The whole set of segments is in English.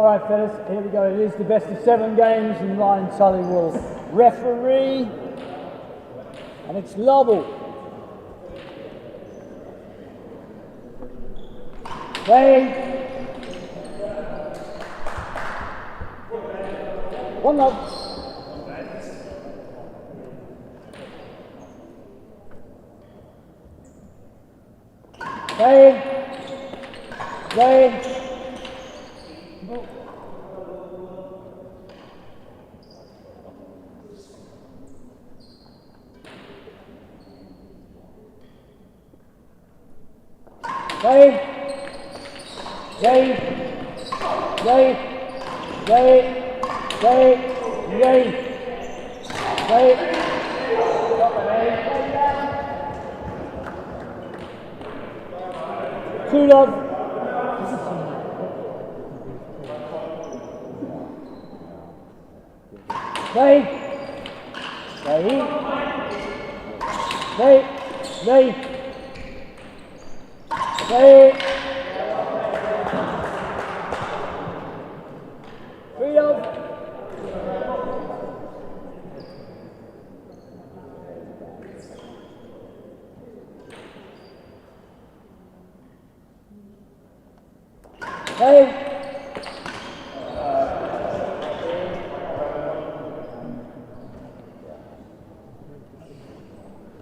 Alright fellas, here we go. It is the best of 7 games and Ryan Tully will referee. And it's Lovell. Play. 1 love. Play. Play. Play. Play. Play. Play. Play. Play. Play. 2 love. Play. Play. Play. Play. Play. 3 love. Play.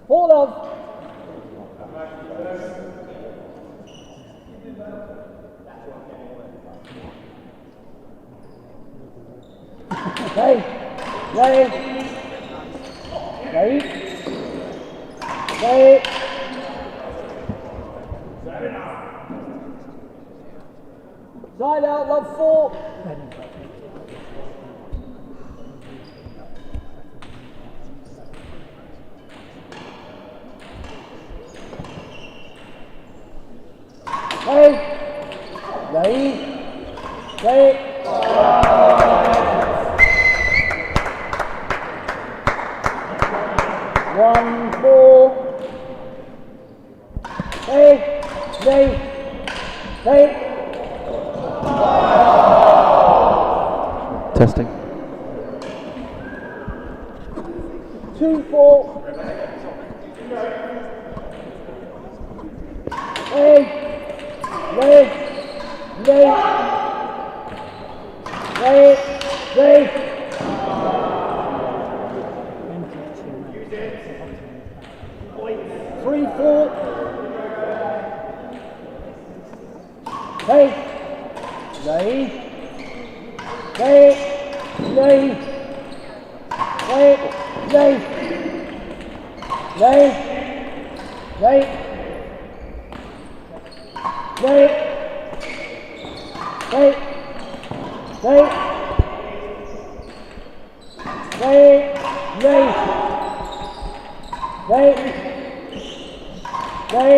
4 love. Play. Play. Play. Play. Side out, love 4. Play. Play. Play. 1, 4. Play. Play. Play. Testing. 2, 4. Play. Play. Play. Play. Play. 3, 4. Play. Play. Play. Play. Play. Play. Play. Play. Play. Play. Play. Play. Play. Play. Play.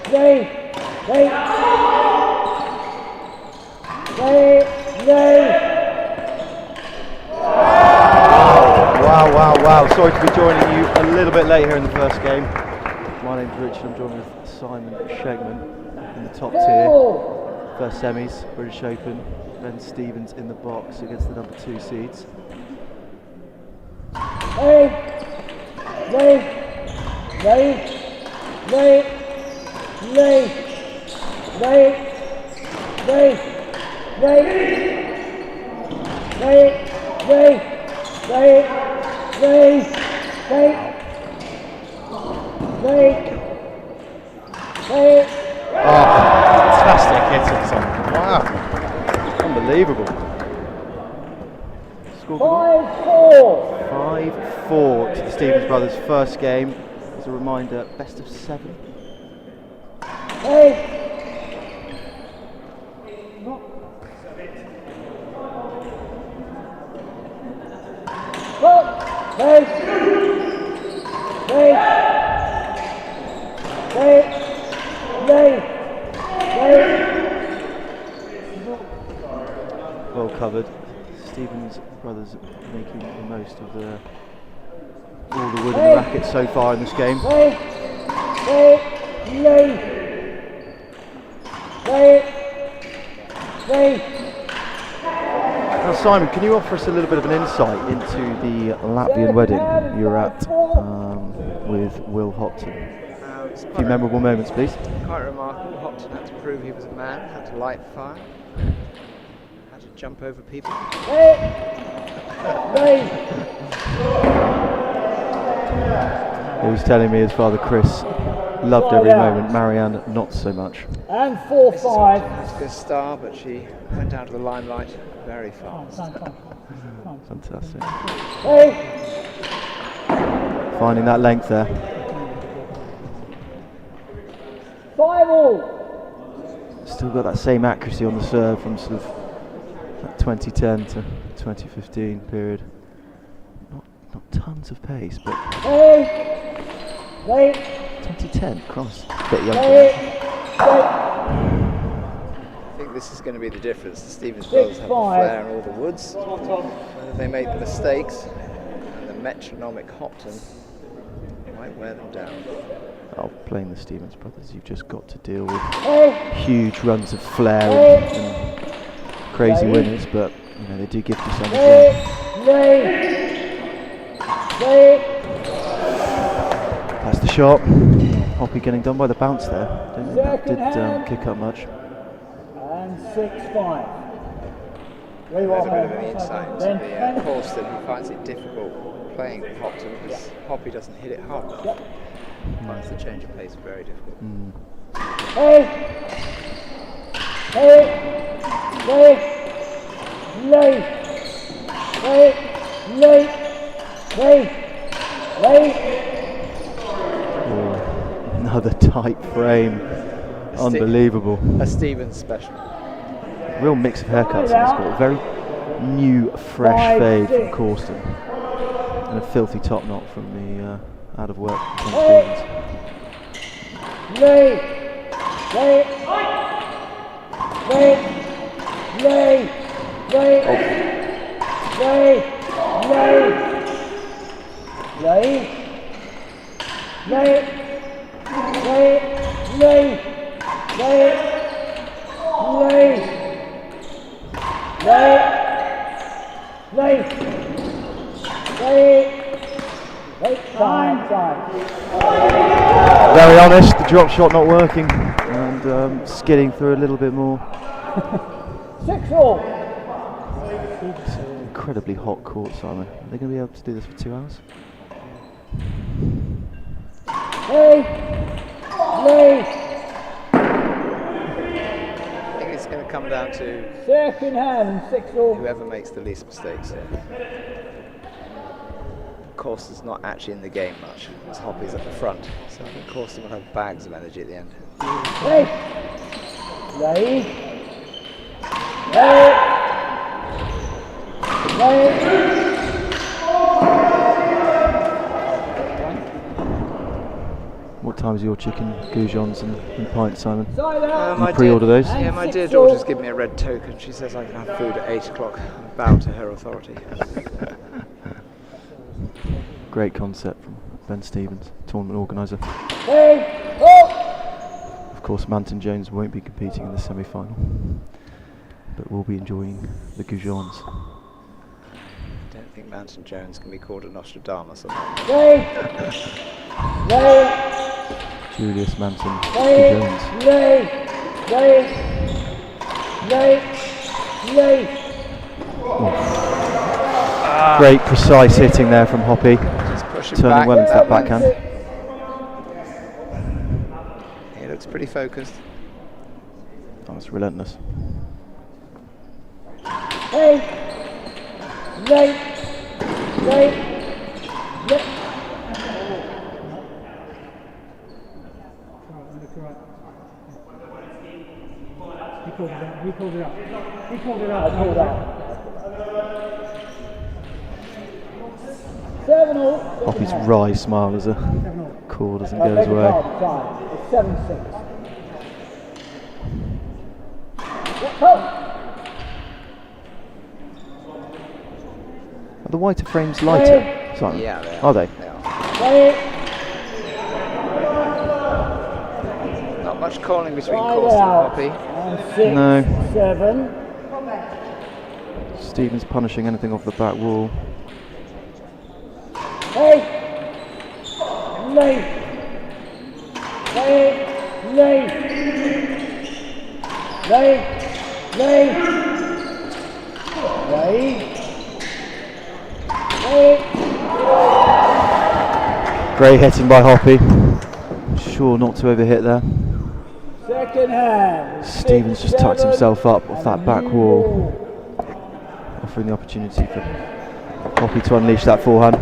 Play. Play. Play. Play. Wow. Sorry to be joining you a little bit late here in the first game. My name's Richard, I'm joined with Simon Shakeman in the top tier. First semis, British Open. Ben Stevens in the box against the number 2 seeds. Play. Play. Play. Play. Play. Play. Play. Play. Play. Play. Play. Play. Play. Play. Play. Oh, fantastic hitting, Simon. Wow. Unbelievable. Score 5-4. 5-4 to the Stevens brothers' first game. As a reminder, best of 7. Play. Play. Play. Play. Play. Play. Play. Well covered. Stevens brothers making the most of all the wood in the rackets so far in this game. Play. Play. Play. Play. Play. Now, Simon, can you offer us a little bit of an insight into the Latvian wedding you were at with Will Hopton? A few memorable moments, please. Quite remarkable. Hopton had to prove he was a man, had to light fire, had to jump over people. He was telling me his father Chris loved every moment, Marianne not so much. And Mrs. 4-5. Hopton was a good star, but she went out of the limelight very fast. Fantastic. Hey. Finding that length there. 5-all. Still got that same accuracy on the serve from sort of that 2010 to 2015 period. Not tons of pace, but 2010, cross, a bit younger. I think this is going to be the difference. The Stevens brothers have the flair and all the woods. Whether they make the mistakes, and the metronomic Hopton might wear them down. Oh, playing the Stevens brothers, you've just got to deal with huge runs of flair and crazy winners, but you know they do give you some. That's the shot. Hoppy getting done by the bounce there. Don't think that did kick up much. And 6-5. There's a bit of an insight into the Cawston, who finds it difficult playing Hopton because Hoppy doesn't hit it hard enough. Finds the change of pace very difficult. Another tight frame. Unbelievable. A Stevens special. Real mix of haircuts in this court. Very new, fresh fade from Cawston. And a filthy top knot from the out of work from Stevens. Very honest, the drop shot not working and skidding through a little bit more. 6-all. It's an incredibly hot court, Simon. Are they going to be able to do this for 2 hours? I think it's going to come down to Second hand, 6-all. whoever makes the least mistakes here. Cawston's not actually in the game much, because Hoppy's at the front, so I think Cawston will have bags of energy at the end. What time's your chicken goujons and pints, Simon? My You pre-order those? Yeah, my dear daughter's given me a red token. She says I can have food at 8 o'clock. I bow to her authority. Great concept from Ben Stevens, tournament organiser. Of course, Manton Jones won't be competing in the semi-final, but will be enjoying the goujons. I don't think Manton Jones can be called a Nostradamus or Julius Manton Jones. Great precise hitting there from Hoppy. Turning well into that backhand. He looks pretty focused. That was relentless. He pulled it up. 7-all. Hoppy's wry smile as a call doesn't go his way. It's 7-6. Are the whiter frames lighter, Simon? Yeah, they are. Are they? They are. Not much calling between Cawston and Hoppy. No. 7. Stevens punishing anything off the back wall. Hey! Late! Hey! Late! Late! Late! Late! Late! Great hitting by Hoppy. Sure not to overhit there. Second hand. Stevens just tucked himself up off that back wall, offering the opportunity for Hoppy to unleash that forehand.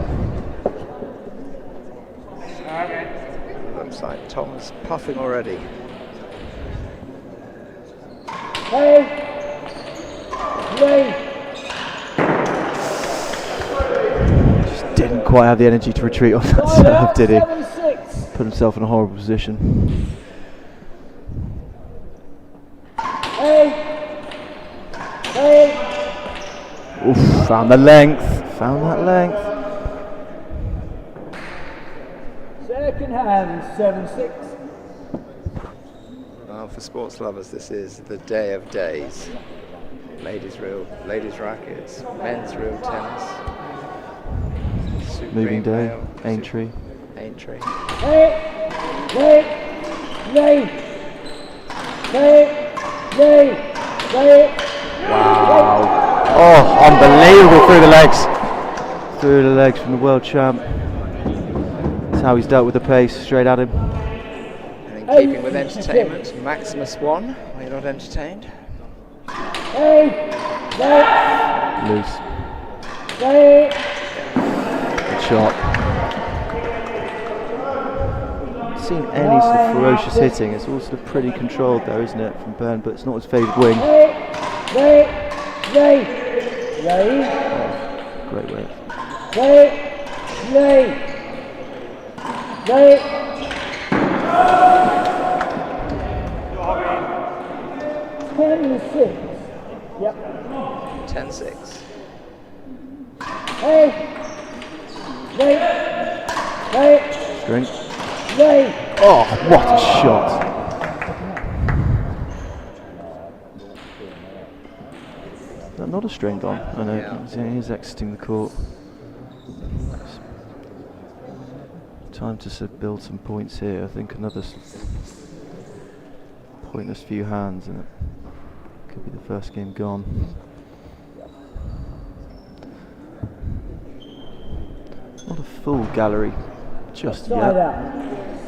Looks like Tom's puffing already. Hey! Late! Just didn't quite have the energy to retreat off that serve, did he? 7-6. Put himself in a horrible position. Hey! Hey! Oof, found the length. Found that length. Second hand, 7-6. Well, for sports lovers, this is the day of days. Ladies rackets, men's real tennis. Moving day, male, Aintree. Aintree. Hey! Late! Late! Late! Late! Late! Wow. Oh, unbelievable through the legs. Through the legs from the world champ. That's how he's dealt with the pace, straight at him. And in keeping with entertainment, Maximus won. Are you not entertained? Hey! Late! Loose. Late! Good shot. Seen any sort of ferocious hitting. It's all sort of pretty controlled there, isn't it, from Byrne, but it's not his favoured wing. Late! Late! Late! Late! Great weight. Late! Late! Late! 10-6. Yep. 10-6. Hey! Late! Late! String. Late! Oh, what a shot. Is that not a string on? I know, Yeah. he's exiting the court. Time to sort of build some points here. I think another pointless few hands and it could be the first game gone. Not a full gallery just Side yet. out.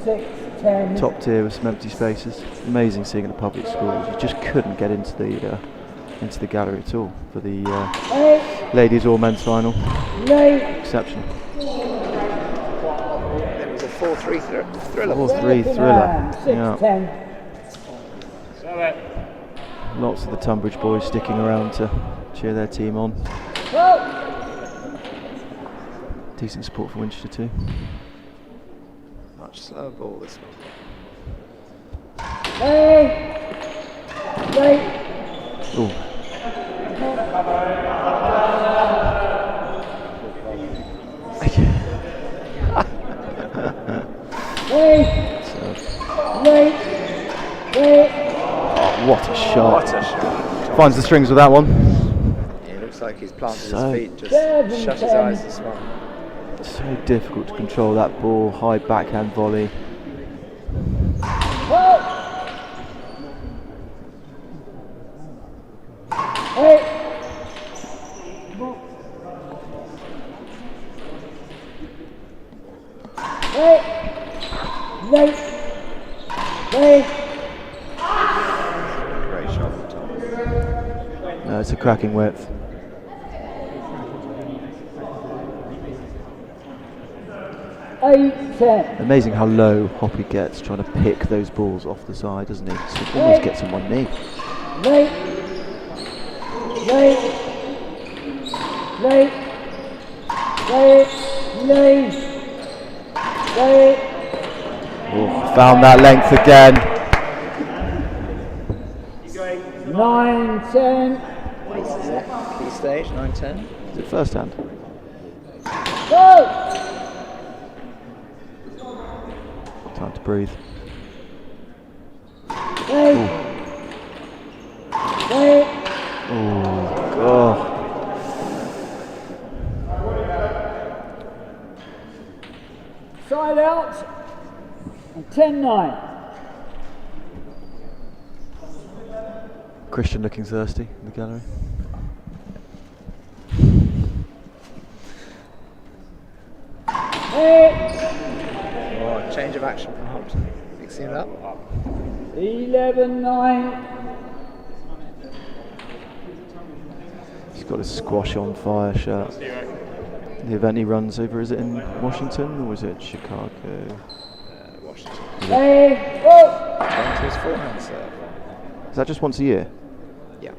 6-10. Top tier with some empty spaces. Amazing seeing in the public schools. You just couldn't get into the gallery at all for the Hey! ladies or men's final. Late! Exceptional. It was a 4-3 thriller. 4-3 thriller. Yeah. 6-10. Lots of the Tunbridge boys sticking around to cheer their team on. Oh! Decent support for Winchester too. Much slower ball this one. Late! Late! Ooh. Late! So, Late! Late! what a shot. What a shot. Finds the strings with that one. It looks like he's planted So his feet, just 7-10. shut his eyes this one. So difficult to control that ball. High backhand volley. Oh! Hey! Hey! Late! Late! Great shot from Tom. No, it's a cracking width. 8-10. Amazing how low Hoppy gets trying to pick those balls off the side, doesn't he? So he almost gets on one knee. Late! Late! Late! Late! Late! Late! Oh, found that length again. 9-10. Ace is it? Key stage, 9-10. Is it first hand? Go! Time to breathe. Late! Late! Oh, God. side out, and 10-9. Christian looking thirsty in the gallery. Oh, change of action from Hopton. Mixing it up. 11-9. He's got a squash on fire shirt. The event he runs over, is it in Washington or is it Chicago? Washington. Going to his forehand serve. Is that just once a year? Yeah.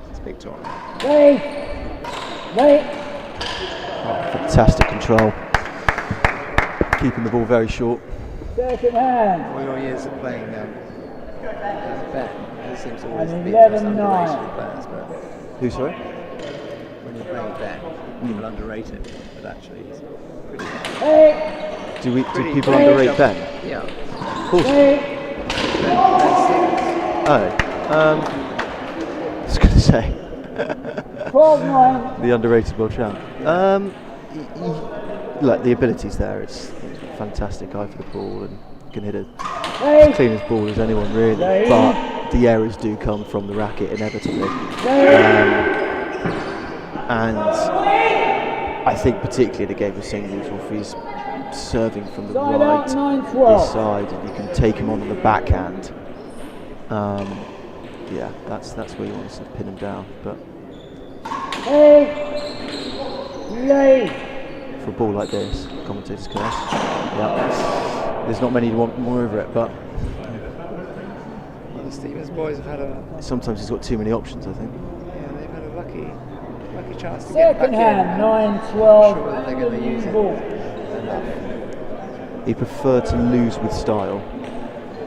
It's a big tournament. Fantastic control. Keeping the ball very short. Second hand. All your years of playing Ben, it seems to always And be the most 11-9. underrated players, but Who, sorry? when you're playing Ben, people underrate him, but actually he's pretty Do people underrate Ben? yeah. Of course. Ben Oh, I was going to say 12-9. the underrated world champ. Look, the ability's there. It's a fantastic eye for the ball and can hit it as clean as ball as anyone really. But the errors do come from the racket inevitably. And I think particularly the game of singles, if he's serving from the Side right, out, 9-12. this side, and you can take him on the backhand. Yeah, that's where you want to pin him down. But for a ball like this, commentators can ask. Yeah, there's not many who want more over it, but Well, the Stevens boys have had a sometimes he's got too many options, I think. they've had a lucky chance to get back Second in. hand, Not 9-12. sure whether they're going to use it enough. He preferred to lose with style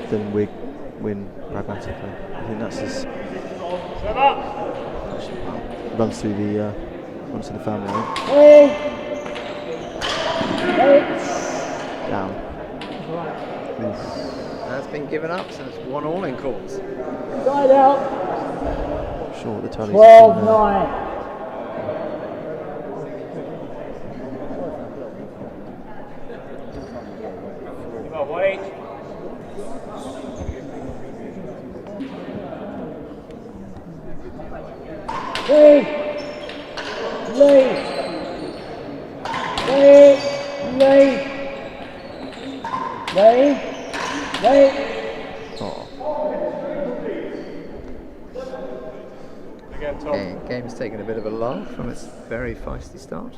than win pragmatically. I think that's his runs through the family. Right? Down. That's been given up, so it's 1-1 in calls. Side out, Not sure what the tally's 12-9. Game's taken a bit of a lull from its very feisty start.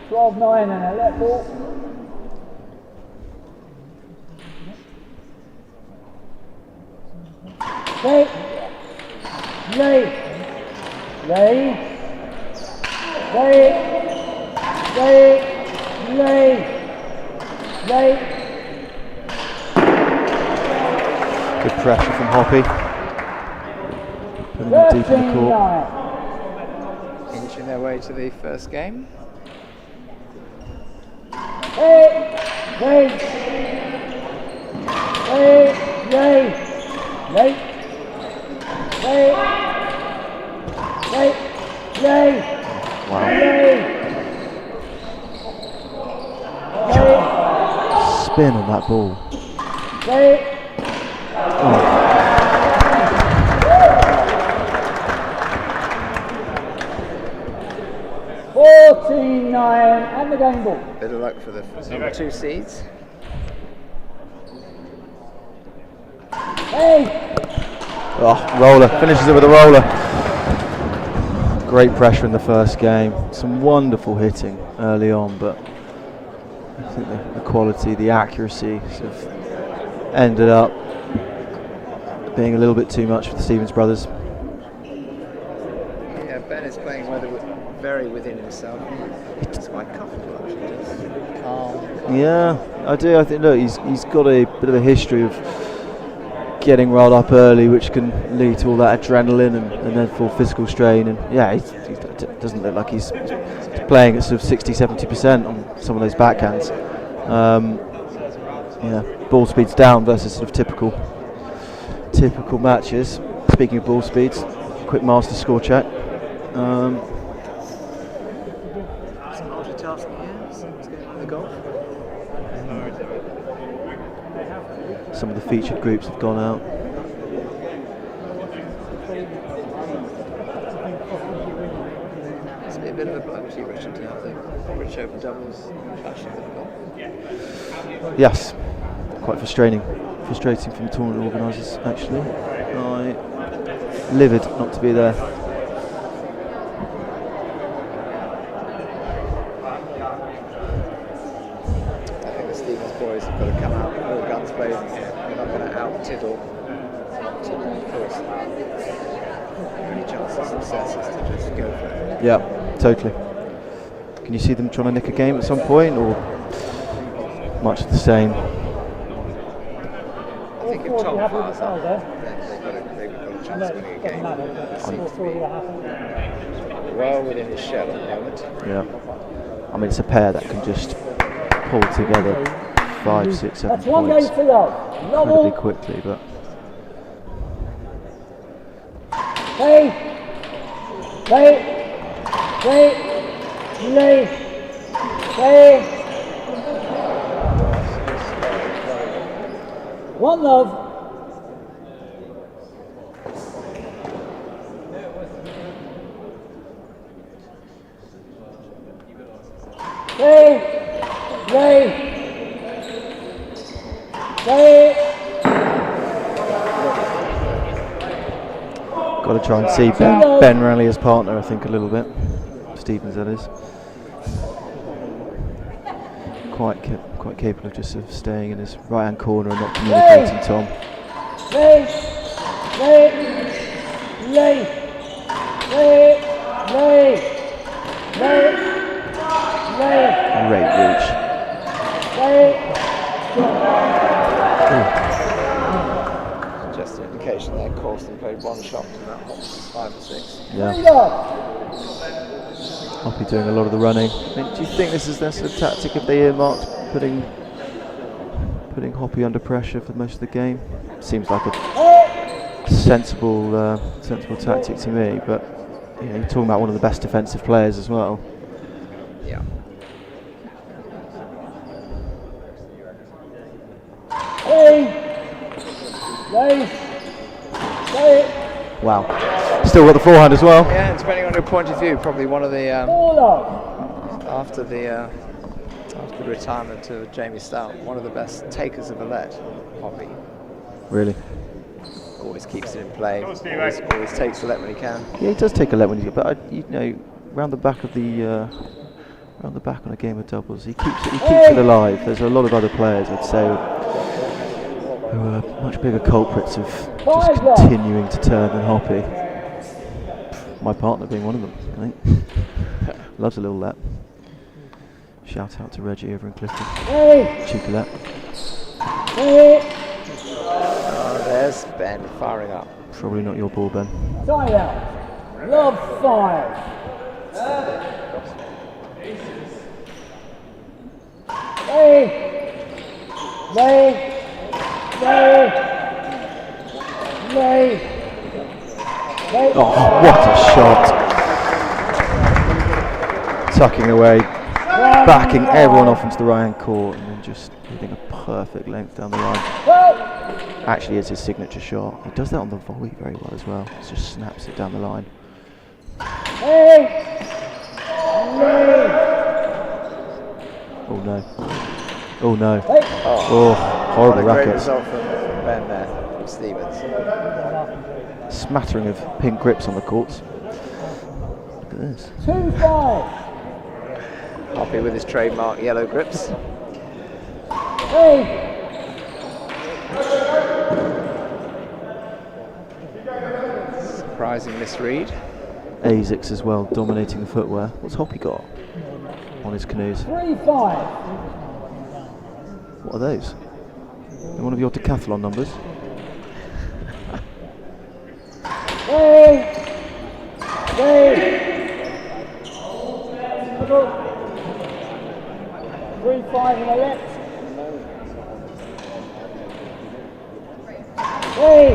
$12-9 and a let ball. Good pressure from Hoppy. Putting him deep in the court. Inching their way to the first game. Spin on that ball. Oh. 14-9 and the game ball. Bit of luck for the number 2 seeds. Oh, roller. Finishes it with a roller. Great pressure in the first game. Some wonderful hitting early on, but I think the quality, the accuracy sort of ended up being a little bit too much for the Stevens brothers. Yeah, Ben is playing very within himself. It's quite comfortable actually, just calm. Yeah, I do. I think, look, he's got a bit of a history of getting rolled up early, which can lead to all that adrenaline and then full physical strain. And yeah, he doesn't look like he's playing at sort of 60-70% on some of those backhands. Yeah, ball speed's down versus sort of typical matches. Speaking of ball speeds, quick master score check. Some multitasking here. What's going on in the golf? Some of the featured groups have gone out. It's a bit of a blow to you, Richard, to have the British Open doubles clashing with the golf. Yes, quite frustrating from the tournament organisers actually. Livid not to be there. I think the Stevens boys have got to come out all guns blazing here. They're not going to out-tiddle on the course. The only chance of success is to just go for it. Yeah, totally. Can you see them trying to nick a game at some point, or much the same? I think if Tom fires up, then they've got a chance of winning a game. He seems to be well within his shell at the moment. Yeah. I mean, it's a pair that can just pull together 5, 6, 7 That's one points game for love. incredibly quickly, but Play. One love. got to try and see Ben rally as partner, I think, a little bit. Stevens, that is. Quite capable of just sort of staying in his right-hand corner and not communicating Tom. Great reach. Just an indication that Cawston played one shot from that 5 or 6. Yeah. Hoppy doing a lot of the running. I mean, do you think this is their sort of tactic if they earmarked putting Hoppy under pressure for most of the game? Seems like a sensible tactic to me, but you know, you're talking about one of the best defensive players as well. Yeah. Wow. Still got the forehand as well. Yeah, and depending on your point of view, probably one of the after the retirement of Jamie Stout, one of the best takers of a let, Hoppy. Really? Always keeps it in play. Always takes a let when he can. Yeah, he does take a let when he. But you know, round the back of the round the back on a game of doubles, he keeps it alive. There's a lot of other players, I'd say, who are much bigger culprits of just continuing to turn than Hoppy. My partner being one of them, I think. Loves a little let. Shout out to Reggie over in Clifton. Cheeky let. Oh, there's Ben firing up. Probably not your ball, Ben. Side out. Love 5. Oh, what a shot! Tucking away, backing everyone off into the right-hand court, and then just hitting a perfect length down the line. Actually, it's his signature shot. He does that on the volley very well as well. He just snaps it down the line. Oh no! Oh no! Oh, horrible Great rackets. result from Ben there, from Stevens. Smattering of pink grips on the courts. Look at this. 2-5. Hoppy with his trademark yellow grips. Surprising misread. ASICs as well, dominating the footwear. What's Hoppy got on his canoes? 3-5. What are those? They're one of your decathlon numbers? Hey! 3-5 in the left. Lay!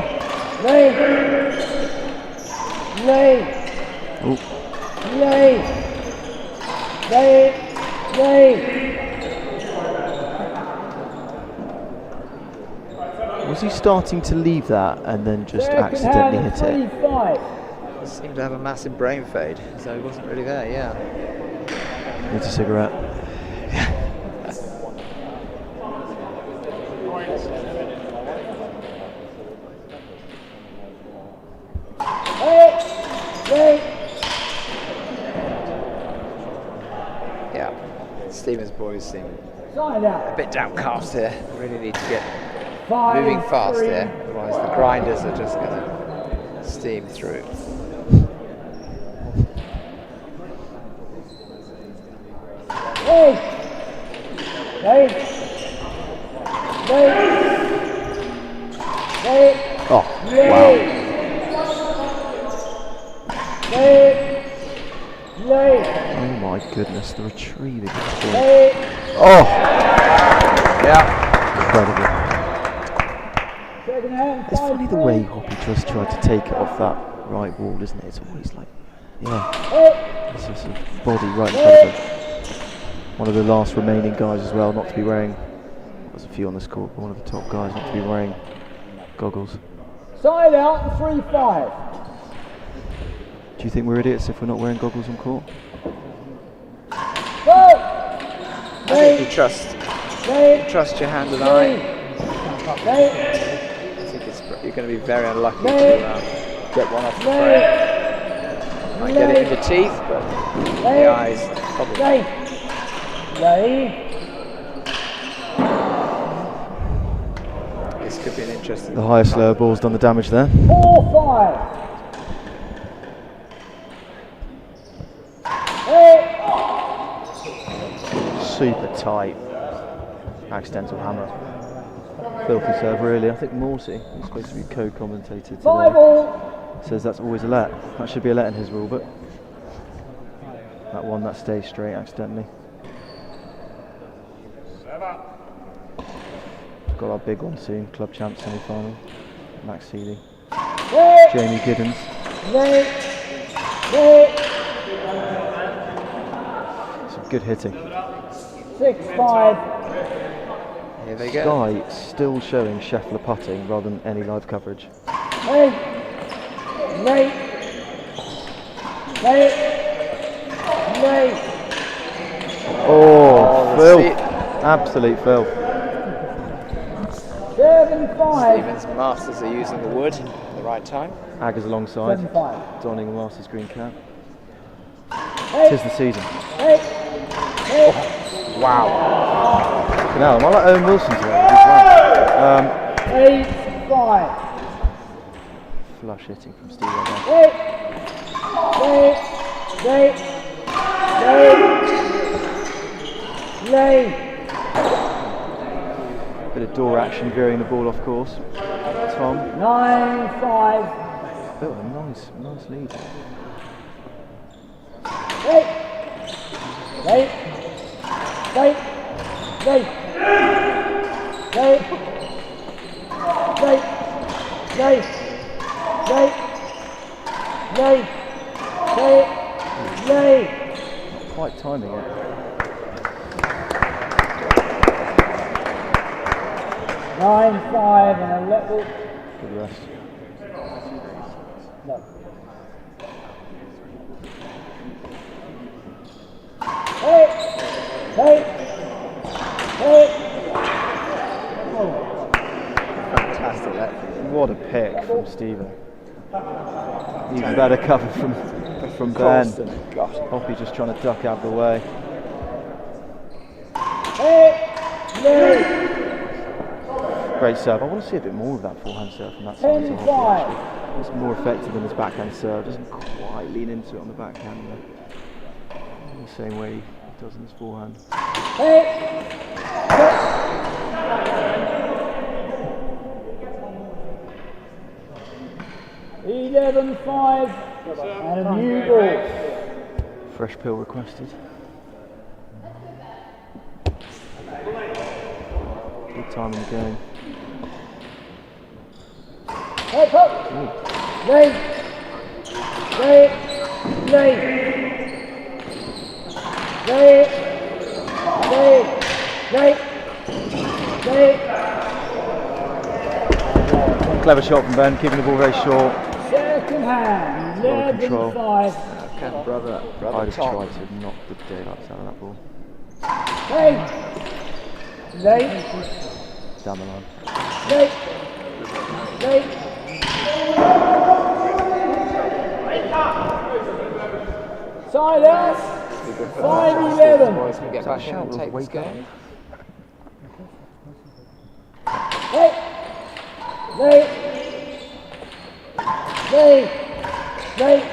Was he starting to leave that and then just accidentally hit it? 3-5. He seemed to have a massive brain fade, so he wasn't really there, yeah. Needs a cigarette. Yeah, Stevens boys seem Side out. a bit downcast here. Really need to get 5, moving fast 3. here, otherwise the grinders are just going to steam through. Oh, wow. Oh my goodness, the retrieving. Oh! Yeah. Incredible. It's funny the way Hoppy just tried to take it off that right wall, isn't it? It's always like, yeah. It's just a body right in front of him. One of the last remaining guys as well, not to be wearing, there's a few on this court, but one of the top guys not to be wearing goggles. Side out, 3-5. Do you think we're idiots if we're not wearing goggles on court? I think you trust your hand and eye. I think you're going to be very unlucky to get one off the frame. Might get it in the teeth, but the eyes probably. This could be an interesting. The highest lower ball's done the damage there. 4-5. Super tight. Accidental hammer. Filthy serve, really. I think Morsey, who's supposed to be co-commentator today, 5-all. says that's always a let. That should be a let in his rule book. That one that stays straight accidentally. Got our big one soon, club champ semi-final. Max Seeley. Jamie Giddens. Some good hitting. 6-5. Here they go. Sky still showing Scheffler putting rather than any live coverage. Oh, filth. Absolute filth. 7-5. Stevens Masters are using the wood at the right time. Aggers alongside, 7-5. donning a Masters green cap. Tis the season. Wow. Fucking hell, am I like Owen Wilson today? 8-5. Flush hitting from Steve right there. Bit of door action, veering the ball off course. Tom. 9-5. Oh, a nice lead. Not quite timing it. 9-5 and a level. Good rest. No. Fantastic. What a pick from Stephen. Even better cover from Ben. Cawston. Gosh. Hoppy just trying to duck out of the way. Great serve. I want to see a bit more of that forehand serve from that side to Hoppy, actually. It's more effective than his backhand serve. Doesn't quite lean into it on the backhand in the same way he does in his forehand. 11-5 and a new ball. Fresh pill requested. Big time in the game. Up, up. Late. Late. Late. Late. Late. Late. Late. Clever shot from Ben, keeping the ball very short. Second hand, A lot of control. 11-5. Can brother I'd have Tom. tried to knock the daylights out of that ball. Late. Late. Down the line. Late. Late. Side out. 5-11. Boys can get back in shout and of take this wake up? game. Late. Late. Late. Late.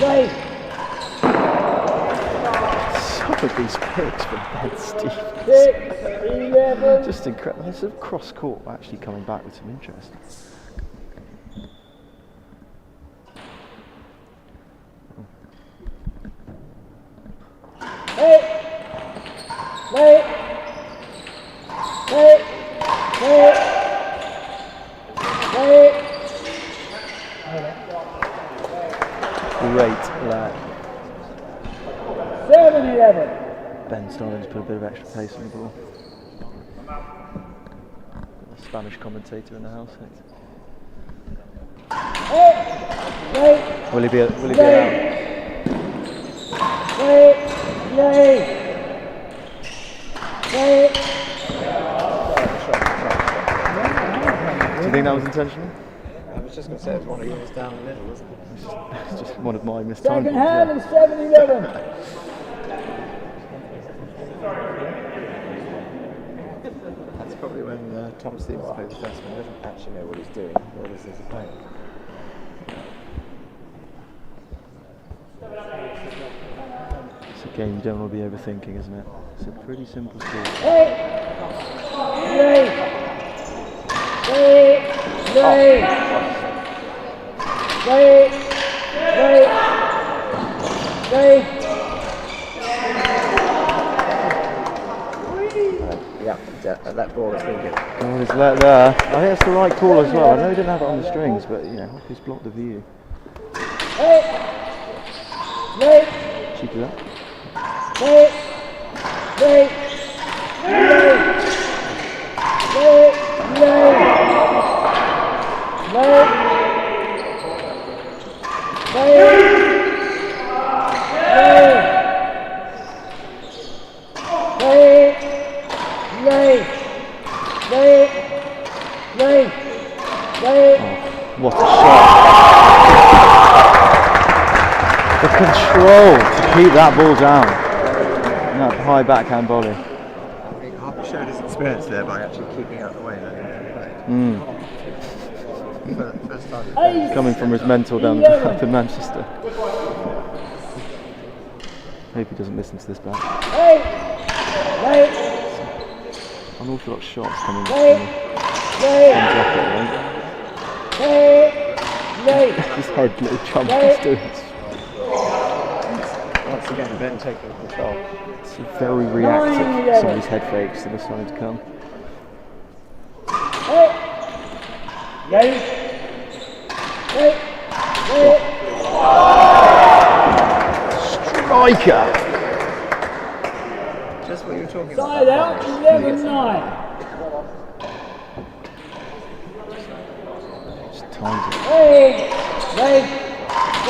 Late. Some of these picks from Ben Stevens. 6-11. Just incredible. There's a cross court actually coming back with some interest. Late. Late. Late. Late. Late. Great lad. 7-11. Ben starting to put a bit of extra pace on the ball. Got a Spanish commentator in the house. Late. Late. Will he be allowed? Late. Late. Late. Do you think that was intentional? I was just going to say it was one of yours down the middle, wasn't it? It's just one of my mistimed Second ones, hand yeah. and 7-11. That's probably when Tom Stevens plays the best one. He doesn't actually know what he's doing, nor does he play. It's a game you don't want to be overthinking, isn't it? It's a pretty simple score. Late. Late. Late. Late. Late. Late. Late. Yeah, that ball is really good. God, he's let there. I think that's the right call as well. I know he didn't have it on the strings, but you know, Hoppy's blocked the view. Late. Late. Cheeky that. Late. Late. Late. Late. Late. Late. Late. Late. Late. Late. Late. Late. What a shot! The control to keep that ball down. That high backhand volley. I think Hopton showed his experience there by actually keeping out of the way. First time. Coming from his mentor down up in Manchester. Hope he doesn't listen to this back. Late. Late. Unorthodox shots coming from Late. Late. Rocket, Late. Late. right? His head little jump he's doing. Once again, Ben taking control. It's very reactive. Some of these head fakes that are starting to come. Late. Late. Late. Late. Striker! Just what you were talking Side about. out, 11-9. Just times it. Late. Late.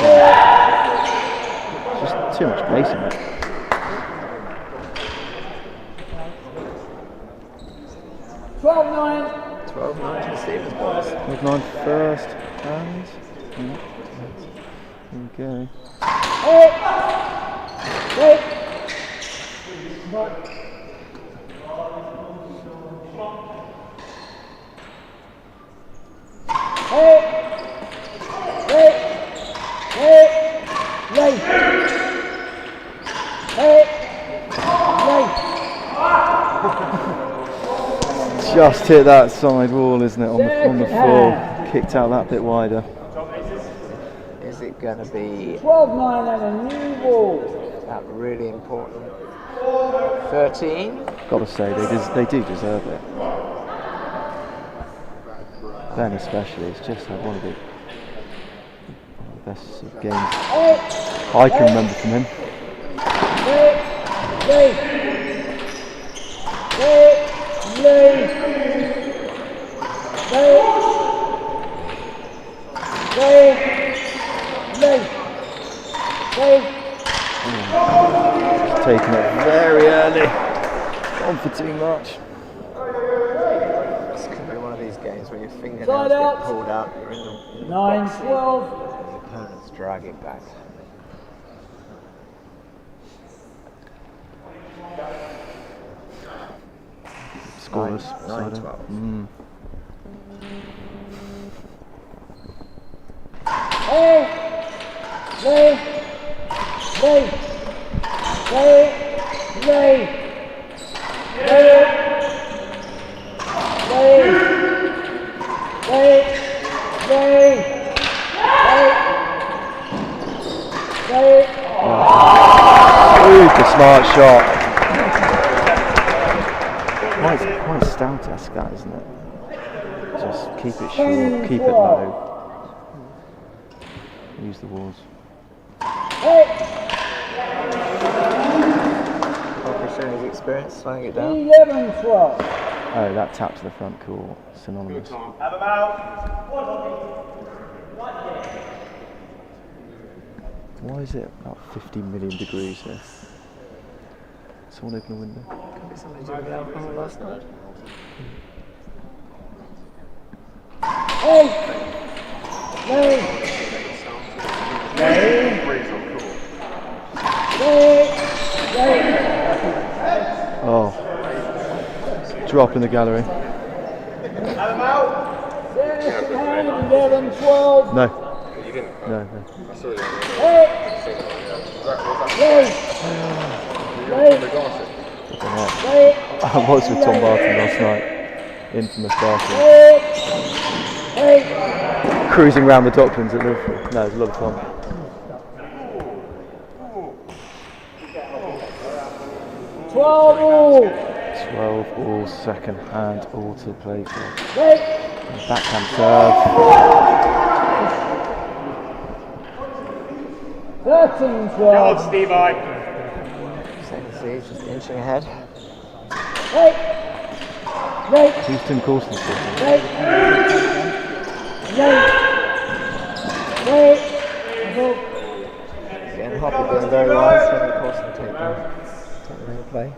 Late. Just too much pace in it. 12-9. 12-9 to Stevens, boys. With 9 first and here we go. Late. Late. Late. Late. Late. Late. Late. Late. Just hit that side wall, isn't it, on the Second floor. hand. Kicked out that bit wider. Is it going to be 12-9 and a new ball. that really important? 13? Got to say, they do deserve it. Ben especially, it's just had one of the best sort of games I can remember from him. Just taking it very early. On for too much. This could be one of these games where your fingernails Side get out. pulled out, you're in the 9-12. and the opponents drag it back. Scoreless. 9-12. Super smart shot. Quite stout-esque that, isn't it? Just keep it short, keep it low. Use the walls. His experience, slowing it down. 11-12. Oh, that tap to the front court, synonymous. Have him out. Why is it about 50 million degrees here? Someone open a window? Could be something to do with the alcohol last night. Oh. Drop in the gallery. Have him out. 11-12. No. You didn't? No. I saw you. I was with Tom Barton last night. Infamous Barton. Cruising around the Docklands at Liverpool. No, it was a lot of fun. 12 all. 12 all, second hand, all to play for. Backhand serve. 13-12. Steve I. Second seed, just inching ahead. Who's Tim Cawston scoring? Again, Hoppy being very wise, so of course will take the play.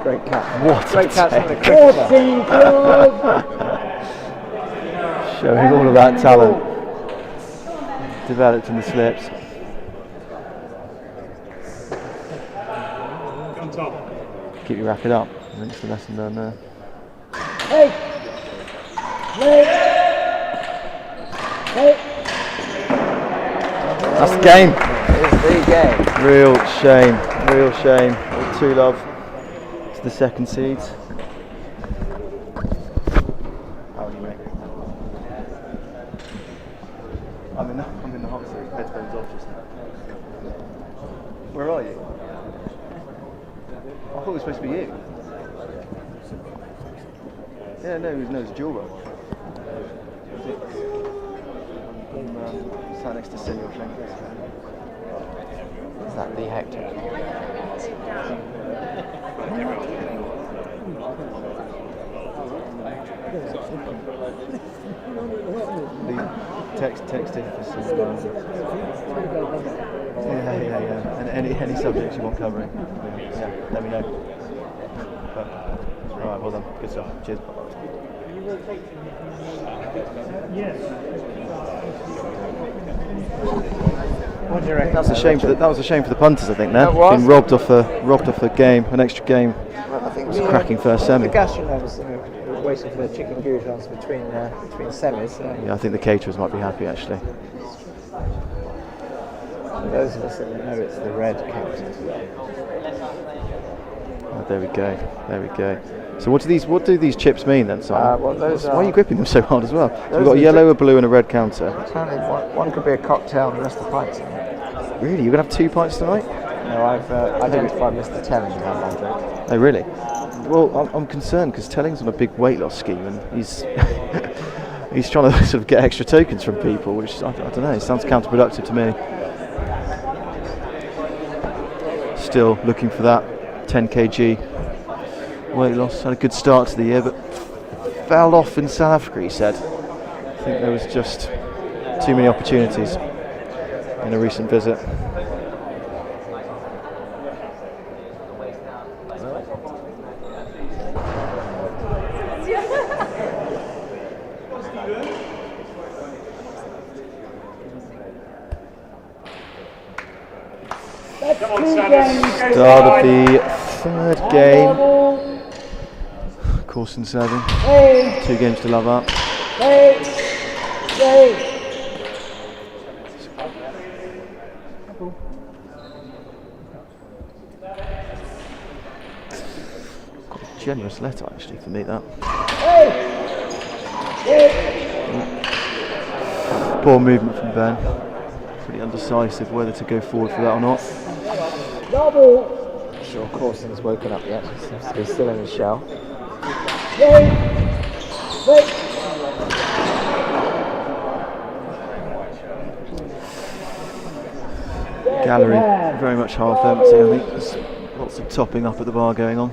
Great catch. What Great a catch from the take. cricketer. 14-12. Showing all of that talent. Developed in the slips. Come Tom. Keep your racket up. I think it's the lesson learned there. That's the game. It's the game. Real shame. Real shame. 2-love to the second seeds. How are you, mate? I'm in the hot seat. Headphones off just now. Where are you? I thought it was supposed to be you. Yeah, no, it's dual role. I'm sat next to Senor Schenker. Is that Lee Hector? Texting for some. Yeah. And any subjects you want covering. Yeah, let me know. All right, well done. Good stuff. Cheers. Yes. What do you reckon? That was a shame for the punters, I think. Now That was. been robbed off a game, an extra game. Well, I think It was a cracking first semi. The gastronome was way waiting for the chicken goujons between semis. Yeah, I think the caterers might be happy actually. For those of us that know it's the red counter. Oh, there we go. There we go. So what do these chips mean then, Simon? Well, those Why are you gripping them so hard as well? So we've those got a are yellow, a blue, and a red counter. Apparently, one could be a cocktail, and the rest are pints. In it. Really? You're gonna have 2 pints tonight? No, I've identified Mr. Telling to have one drink. Oh, really? Well, I'm concerned because Telling's on a big weight loss scheme, and he's he's trying to sort of get extra tokens from people, which I don't know. It sounds counterproductive to me. Still looking for that 10 kg weight loss. Had a good start to the year, but fell off in South Africa, he said. I think there was just too many opportunities in a recent visit. Start of the third game. Cawston serving. 2 games to love up. Quite a generous letter actually for me, that. Poor movement from Ben. Pretty undecisive whether to go forward for that or not. Not sure Cawston's woken up yet. He seems to be still in his shell. Gallery very much half empty. I think there's lots of topping up at the bar going on.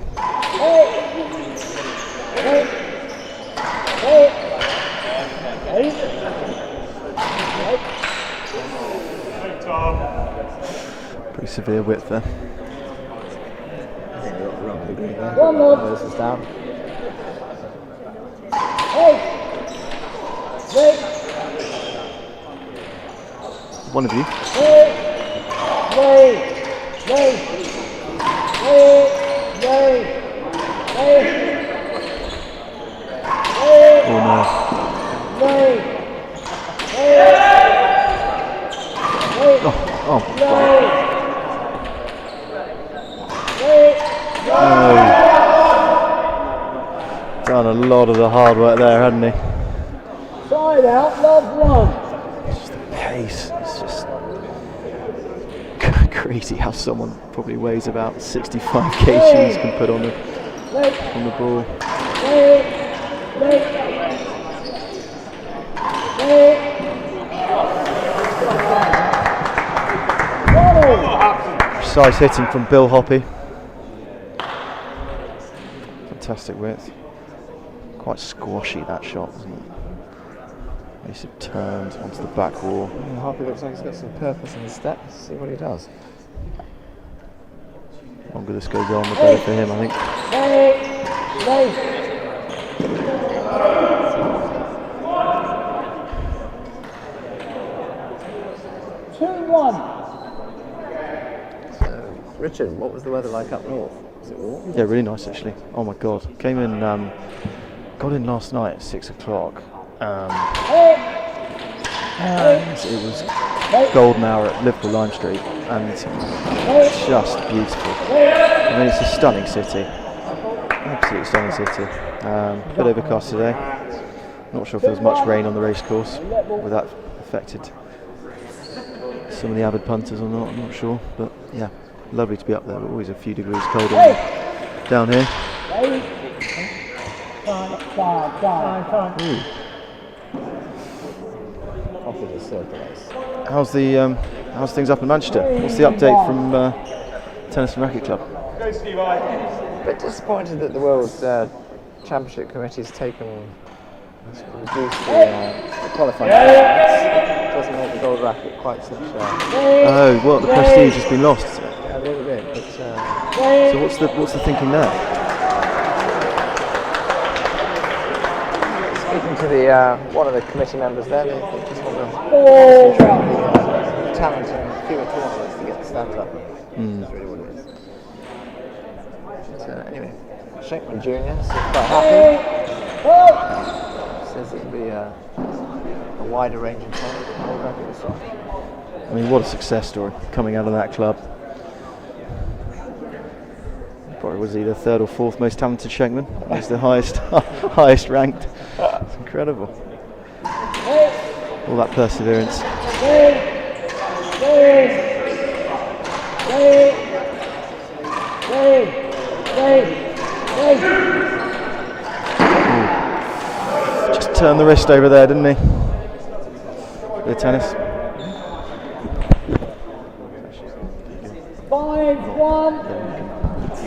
Pretty severe width there. I think we've got the rugby green there. Nose is down. One of you. Oh no. Oh, done a lot of the hard work there, hadn't he? Side out, love one. Just the pace, it's just crazy how someone probably weighs about 65 kgs can put on the ball. Precise hitting from Bill Hoppy. Fantastic width. Quite squashy that shot, wasn't it? He sort of turned onto the back wall. Hoppy looks like he's got some purpose in his step. Let's see what he does. The longer this goes on, the better for him, I think. 2-1. Richard, what was the weather like up north? Was it warm? Yeah, really nice actually. Oh my god. Came in, got in last night at 6 o'clock. And it was golden hour at Liverpool Lime Street, and just beautiful. I mean, it's a stunning city. Absolutely stunning city. Bit overcast today. Not sure if there was much rain on the racecourse, whether that affected some of the avid punters or not, I'm not sure. But yeah, lovely to be up there, but always a few degrees colder down here. Ooh. How's things up in Manchester? What's the update from Tennis and Racket Club? A bit disappointed that the World Championship Committee's reduced the qualifying. Doesn't make the gold racket quite such. Oh, well, the prestige has been lost. A little bit, but. So what's the thinking there? Speaking to the one of the committee members there, they just want to concentrate the talent in fewer tournaments to get the stands up. That's really what it is. But, anyway, Shakeman Jr. is quite happy. Says it'll be a wider range of rackets. I mean, what a success story coming out of that club. Probably was he the 3rd or 4th most talented shakeman. He's the highest ranked. It's incredible. All that perseverance. Just turned the wrist over there, didn't he? Bit of tennis. 5-1.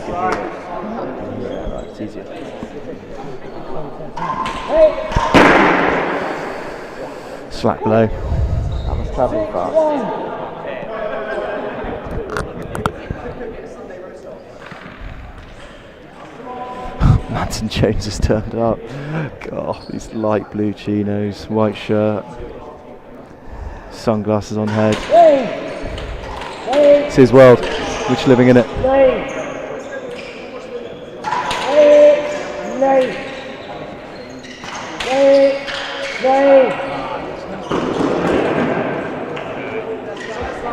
Yeah, right, it's easier. Slack blow. That was travelling fast. Manson Jones has turned up. God, these light blue chinos, white shirt, sunglasses on head. It's his world. We're just living in it.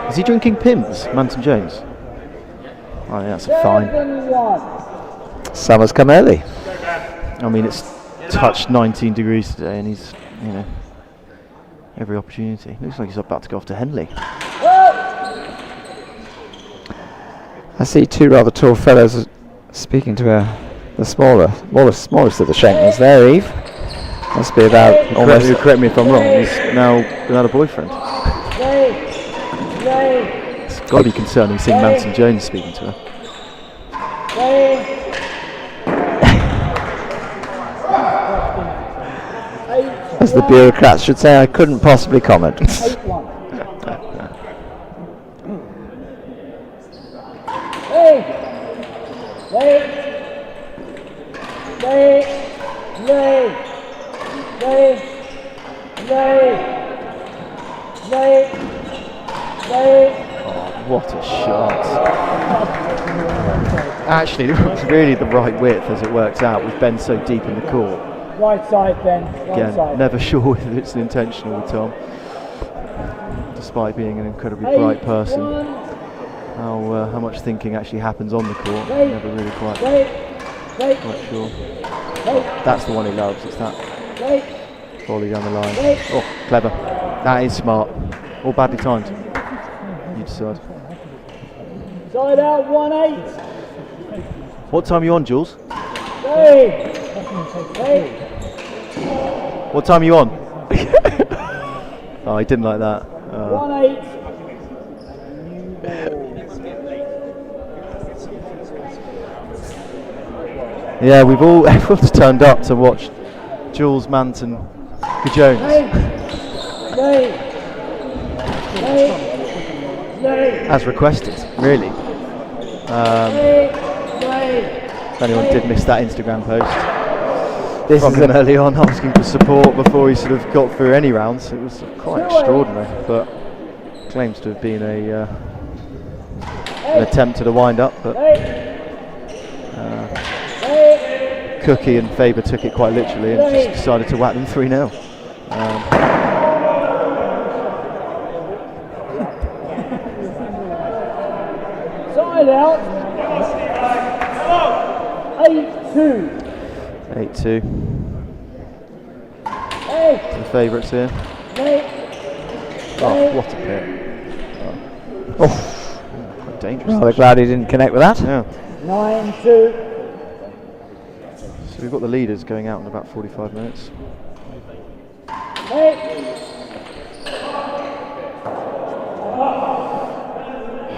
Is he drinking Pimm's, Manson Jones? Oh, yeah, that's a fine. Summer's come early. I mean, it's touched 19 degrees today, and he's, every opportunity. Looks like he's about to go off to Henley. I see two rather tall fellows speaking to the smallest of the Shankmans there, Eve. Must be about almost. Correct me if I'm wrong. He's now without a boyfriend. It's got to be concerning seeing Manson Jones speaking to her. As the bureaucrats should say, I couldn't possibly comment. What a shot. Actually, it was really the right width as it worked out with Ben so deep in the court. Right side, Ben. Right Again, side. never sure whether it's intentional with Tom, despite being an incredibly bright person. How much thinking actually happens on the court, never really quite sure. That's the one he loves, it's that volley down the line. Oh, clever. That is smart. Or badly timed. You decide. Side out, 1-8. What time are you on, Jules? What time are you on? Oh, he didn't like that. 1-8. Yeah, everyone's turned up to watch Jules Manson Jones. As requested, really. If anyone did miss that Instagram post from him early on asking for support before he sort of got through any rounds, it was quite extraordinary, but claims to have been an attempt at a wind-up, but Cookie and Faber took it quite literally and just decided to whack them 3-0. Side out. 8-2. 8-2. The favourites here. Oh, what a pit. Oh, quite dangerous. Well, I'm glad he didn't connect with that. Yeah. 9-2. So we've got the leaders going out in about 45 minutes.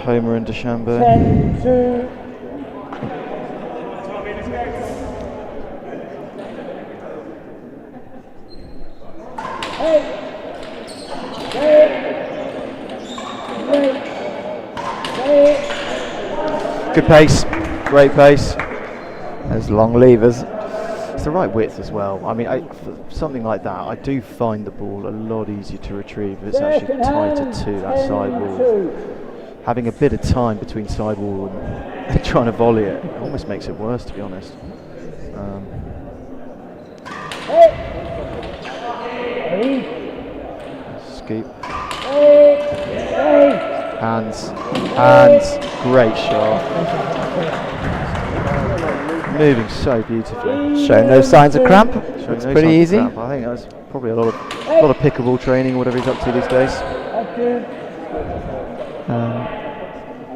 Homer and DeChambeau. 10-2. Good pace, great pace. Those long levers. It's the right width as well. I mean, for something like that, I do find the ball a lot easier to retrieve if it's actually tighter to that sidewall. Having a bit of time between sidewall and trying to volley it almost makes it worse, to be honest. Scoop. Hands. Great shot. Moving so beautifully. Showing no signs of cramp. Showing Looks no pretty signs of easy. cramp. I think that's probably a lot of pickleball training, whatever he's up to these days.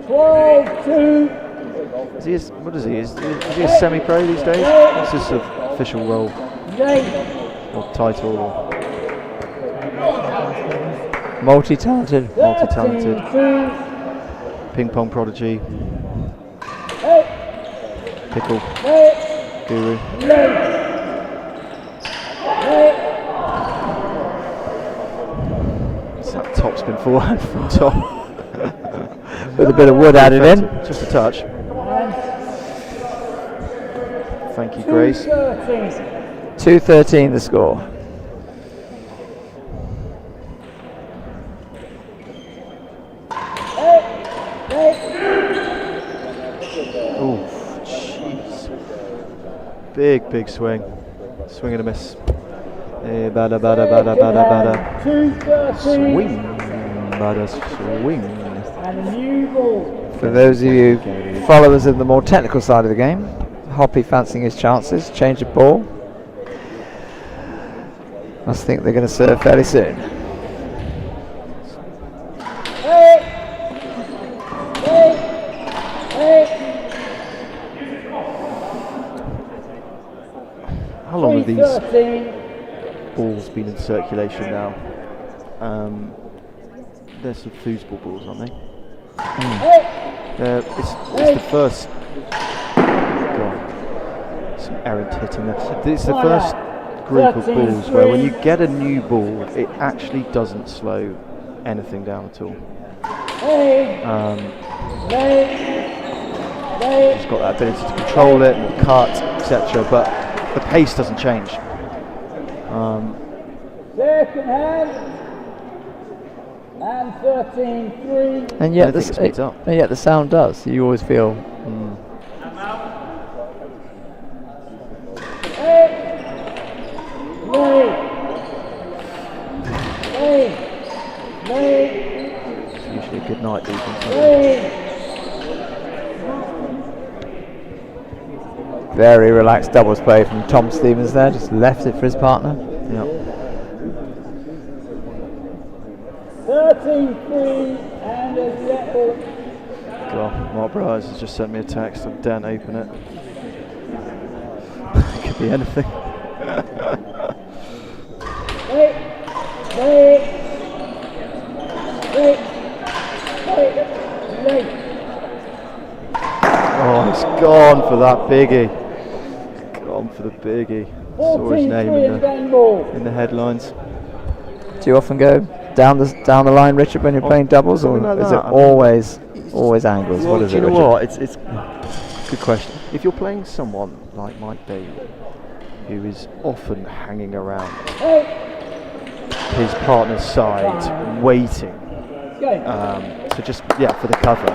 12-2. What is he? Is he a semi-pro these days? What's his official role or title? Or Multi-talented. Ping pong prodigy. Pickle. Guru. It's that topspin forehand from top. With a bit of wood added in. Just a touch. Thank you, Grace. 2-13 the score. Oh, jeez. Big swing. Swing and a miss. Bada. Swing. Bada swing. And a new ball. For those of you followers of the more technical side of the game, Hoppy fancying his chances, change of ball. I think they're going to serve fairly soon. How long have these balls been in circulation now? They're some foosball balls, aren't they? It's the first. God, some errant hitting there. It's the first group of balls where when you get a new ball, it actually doesn't slow anything down at all. It's got that ability to control it and cut, etc. But the pace doesn't change. Second hand. And 13-3. And yet, it speeds up. and yet the sound does. You always feel. It's usually a good night defense. Very relaxed doubles play from Tom Stevens there. Just left it for his partner. Yep. 13-3 and a level. God, Mark Bryce has just sent me a text. I daren't open it. It could be anything. Oh, he's gone for that biggie. Gone for the biggie. Saw his name in the headlines. Do you often go down the line, Richard, when you're playing doubles, or like is that. it always angles? Well, What is do it, you know Richard? what? It's a good question. If you're playing someone like Mike Bailey, who is often hanging around his partner's side, waiting to just for the cover,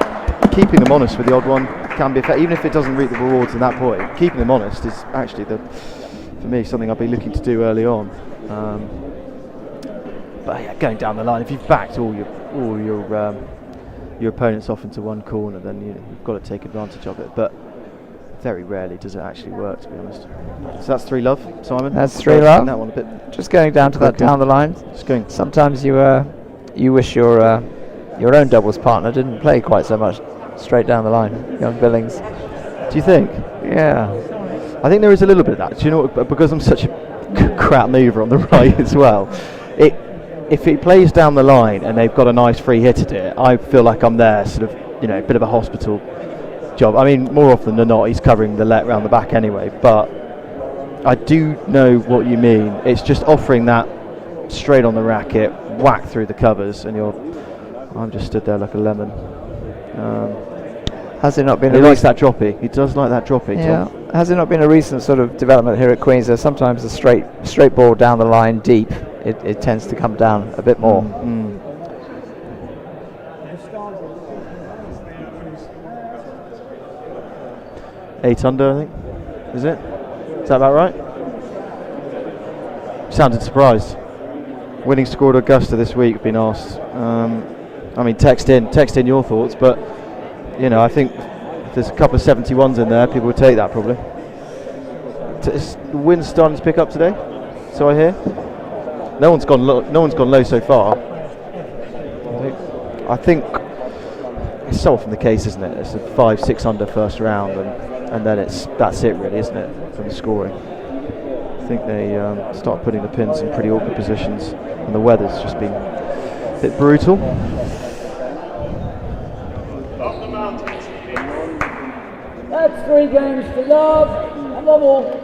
keeping them honest with the odd one can be effective, even if it doesn't reap the rewards at that point. Keeping them honest is actually for me something I'll be looking to do early on. But yeah, going down the line, if you've backed all your opponents off into one corner, then you've got to take advantage of it. But very rarely does it actually work, to be honest. So that's 3 love, Simon. That's 3 love. That one a bit. Just going down to that down the line. Just going. Sometimes you wish your own doubles partner didn't play quite so much straight down the line. Young Billings. Do you think? Yeah. I think there is a little bit of that. Do you know what, because I'm such a crap mover on the right as well. If it plays down the line and they've got a nice free hit at it, I feel like I'm there, sort of, a bit of a hospital job. I mean, more often than not, he's covering the let round the back anyway. But I do know what you mean. It's just offering that straight on the racket, whack through the covers, and I'm just stood there like a lemon. Has it not been? He likes that droppy. He does like that droppy. Yeah. Tom. Has it not been a recent sort of development here at Queen's? There's sometimes a straight ball down the line deep. It tends to come down a bit more. 8 under, I think. Is it? Is that about right? sounded surprised. Winning score at Augusta this week, been asked. I mean, text in your thoughts, but you know, I think if there's a couple of 71s in there, people would take that probably. Is the wind starting to pick up today? So I hear. No one's gone low so far. I think it's so often the case, isn't it? It's a 5-6 under first round, and then that's it really, isn't it, from the scoring. I think they start putting the pins in pretty awkward positions, and the weather's just been a bit brutal. That's 3 games to love and love all.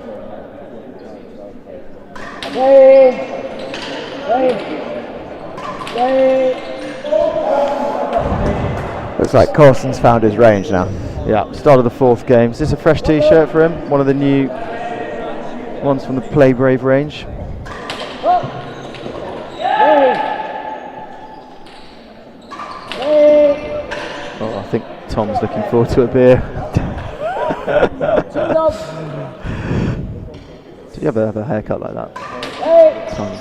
Looks like Cawston's found his range now. Yeah, start of the 4th game. Is this a fresh t-shirt for him? One of the new ones from the Play Brave range. Oh, I think Tom's looking forward to a beer. Did you ever have a haircut like that? Tom.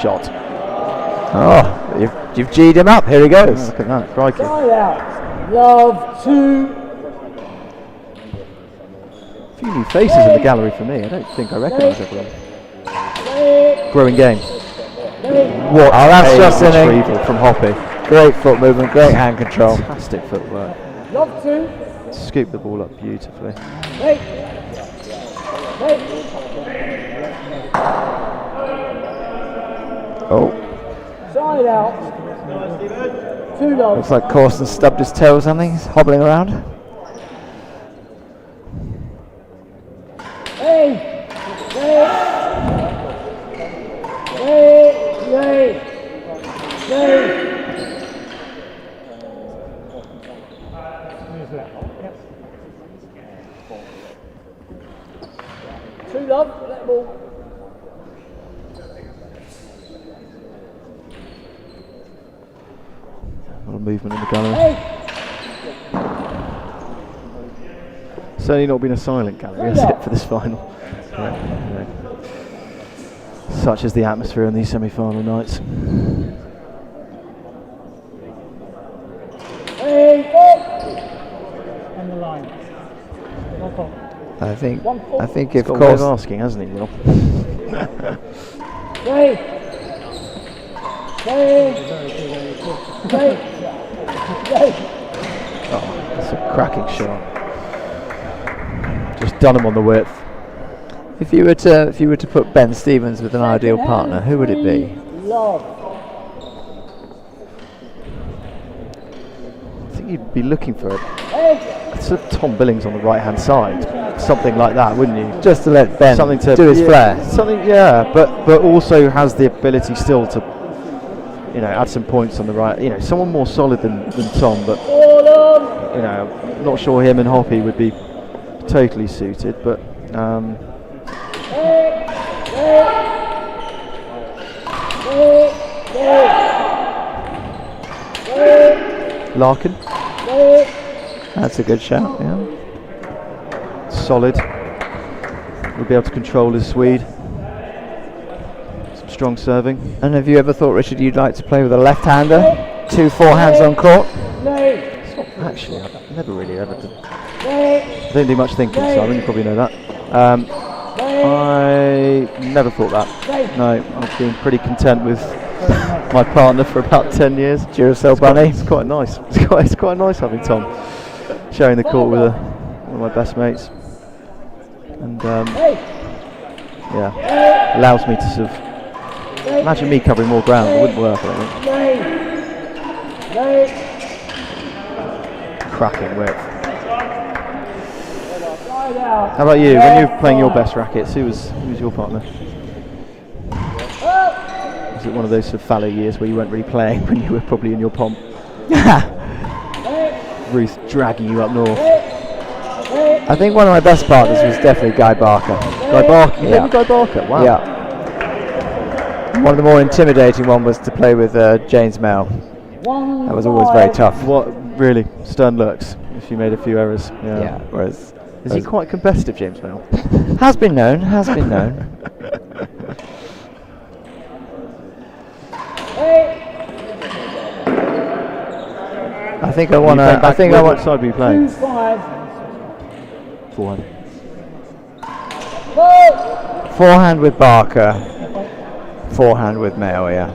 Shot. Oh, you've G'd him up. Here he goes. Oh, look at that, crikey. Side out. Love 2. A few new faces in the gallery for me. I don't think I recognise everyone. Growing game. What? Oh, that's just an retrieval from Hoppy. Great foot movement, great hand control. Fantastic footwork. Love 2. Scoop the ball up beautifully. Oh, Side out. 2 love. looks like Cawston stubbed his toe or something. He's hobbling around. Two love, that ball. A lot of movement in the gallery. Certainly not been a silent gallery, has it, for this final? Yeah. Such is the atmosphere on these semi-final nights. On the line. I think if He's got a way of Cawston, asking, hasn't he, Will? Oh, that's a cracking shot. Just done him on the width. if you were to put Ben Stevens with an ideal partner, who would it be? Love. I think you'd be looking for a sort of Tom Billings on the right-hand side, something like that, wouldn't you? Just to let Ben Something to do his flair. Something, but also has the ability still to, you know, add some points on the right. You know, someone more solid than Tom, but you know, I'm not sure him and Hoppy would be totally suited, but. Larkin. That's a good shout, yeah. Solid. Will be able to control his Swede. Some strong serving. And have you ever thought, Richard, you'd like to play with a left-hander? 2 forehands on court? Actually, I've never really ever done. I don't do much thinking, Simon, you probably know that. I never thought that. No, I've been pretty content with my partner for about 10 years. Duracell Bunny. It's quite nice. It's quite nice having Tom sharing the court with one of my best mates. And yeah, allows me to sort of imagine me covering more ground. It wouldn't work, I don't think. Cracking width. How about you? When you were playing your best rackets, who was your partner? Was it one of those sort of fallow years where you weren't really playing when you were probably in your pomp? Ruth dragging you up north. I think one of my best partners was definitely Guy Barker. Guy Barker? Yeah. Guy Barker? Wow. Yeah. One of the more intimidating one was to play with James Mell. That was always very tough. What, really? Stern looks if you made a few errors. Yeah. Whereas Is he quite competitive, James Mell? has been known. I think I want to. I think I want. What side were you playing? 2-5. Forehand. Forehand with Barker. Forehand with Mayo, yeah.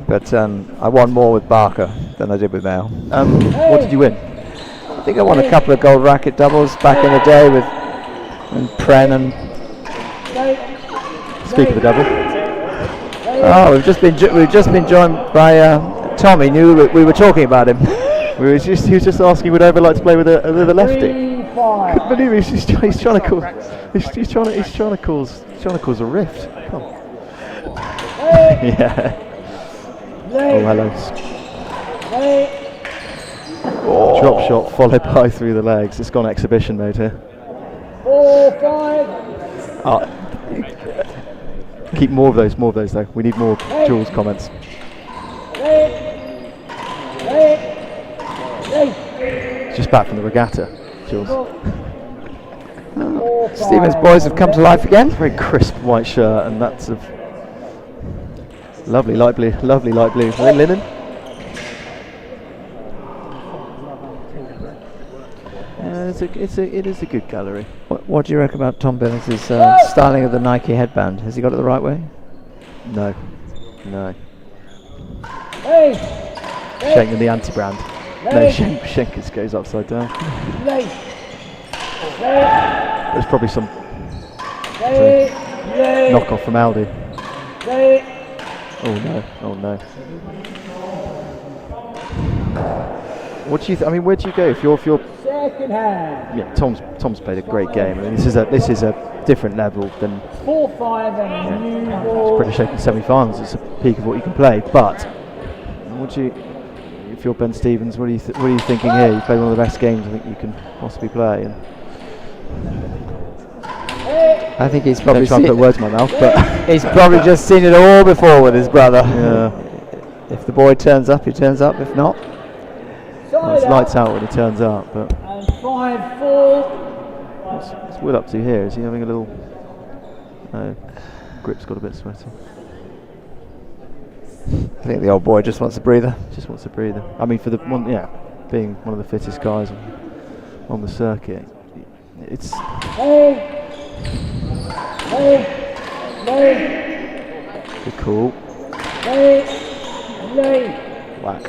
But I won more with Barker than I did with Mayo. What did you win? I think I won a couple of gold racket doubles back in the day with Pren and. Speak of the double. Oh, we've just been joined by Tommy. Knew we were talking about him. He was just asking would I ever like to play with a lefty. 3-5. Couldn't believe it. He's trying to cause a rift. Come on. Yeah. Oh, hello. Drop shot followed by through the legs. It's gone exhibition mode here. 4-5. Keep more of those though. We need more Jules comments. It's just back from the regatta, Jules. Stevens boys have come to life again. Very crisp white shirt, and that's a lovely light blue. Linen. It is a good gallery. What do you reckon about Tom Billings' styling of the Nike headband? Has he got it the right way? No. Schenken the anti-brand. No, Schenken's goes upside down. There's probably some knockoff from Aldi. Oh no. What do you where do you go if you're Second hand. yeah, Tom's played a great game. I mean, this is a different level than 4-5 and a new ball. British Open semi-finals. It's a peak of what you can play. But if you're Ben Stevens, what are you thinking here? You played one of the best games I think you can possibly play. And I think he's probably trying to put words in my mouth, but he's probably just seen it all before with his brother. yeah, If the boy turns up, he turns up. If not, well, it's lights out when he turns up. But And 5-4. what's Will up to here? Is he having a little? No, grip's got a bit sweaty. I think the old boy just wants a breather. Just wants a breather. I mean, for the one, being one of the fittest guys on the circuit, it's good call. Whack.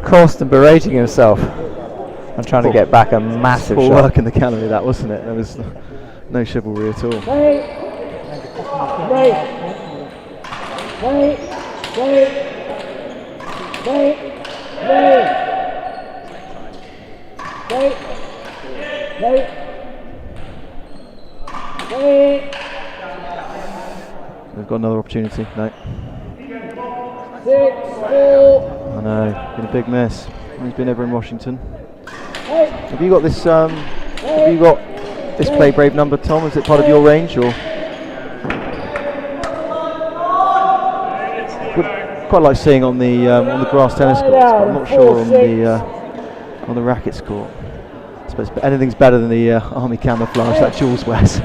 Cawston berating himself and trying to get back a massive Poor shot. work in the gallery, that wasn't it? There was no chivalry at all. We've got another opportunity. No. 6-4. I know, been a big miss. He's been over in Washington. Have you got this? Play Brave number, Tom? Is it part of your range, or? Would quite like seeing on the grass tennis courts, but I'm not sure on the rackets court. I suppose anything's better than the army camouflage that Jules wears.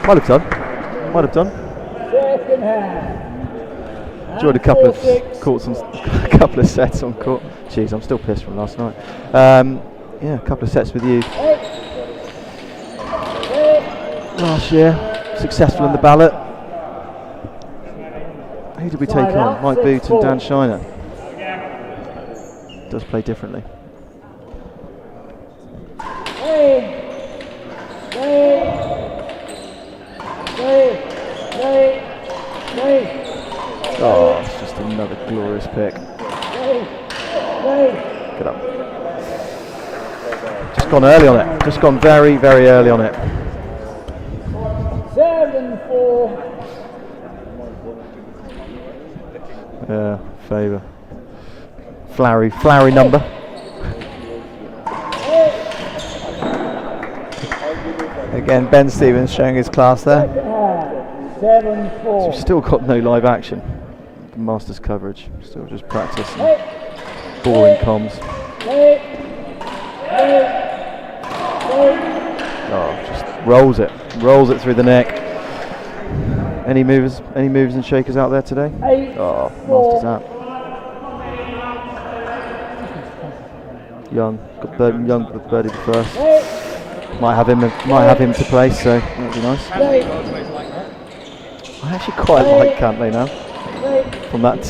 Might have done. Second hand. Enjoyed a couple of sets on court. Jeez, I'm still pissed from last night. A couple of sets with you last year. Successful in the ballot. Who did we take on? Mike Boot and Dan Shiner. Does play differently. Oh, it's just another glorious pick. Get up. Just gone early on it. Just gone very, very early on it. 7-4. Yeah, favour. Flowery number. Again, Ben Stevens showing his class there. 7-4. So we've still got no live action. The Masters coverage. Still just practice and boring comms. Oh, just rolls it through the neck. Any movers and shakers out there today? Oh, masters that. Young with birdie the first. Might have him to play, so that'd be nice. I actually quite like Cantley now. From that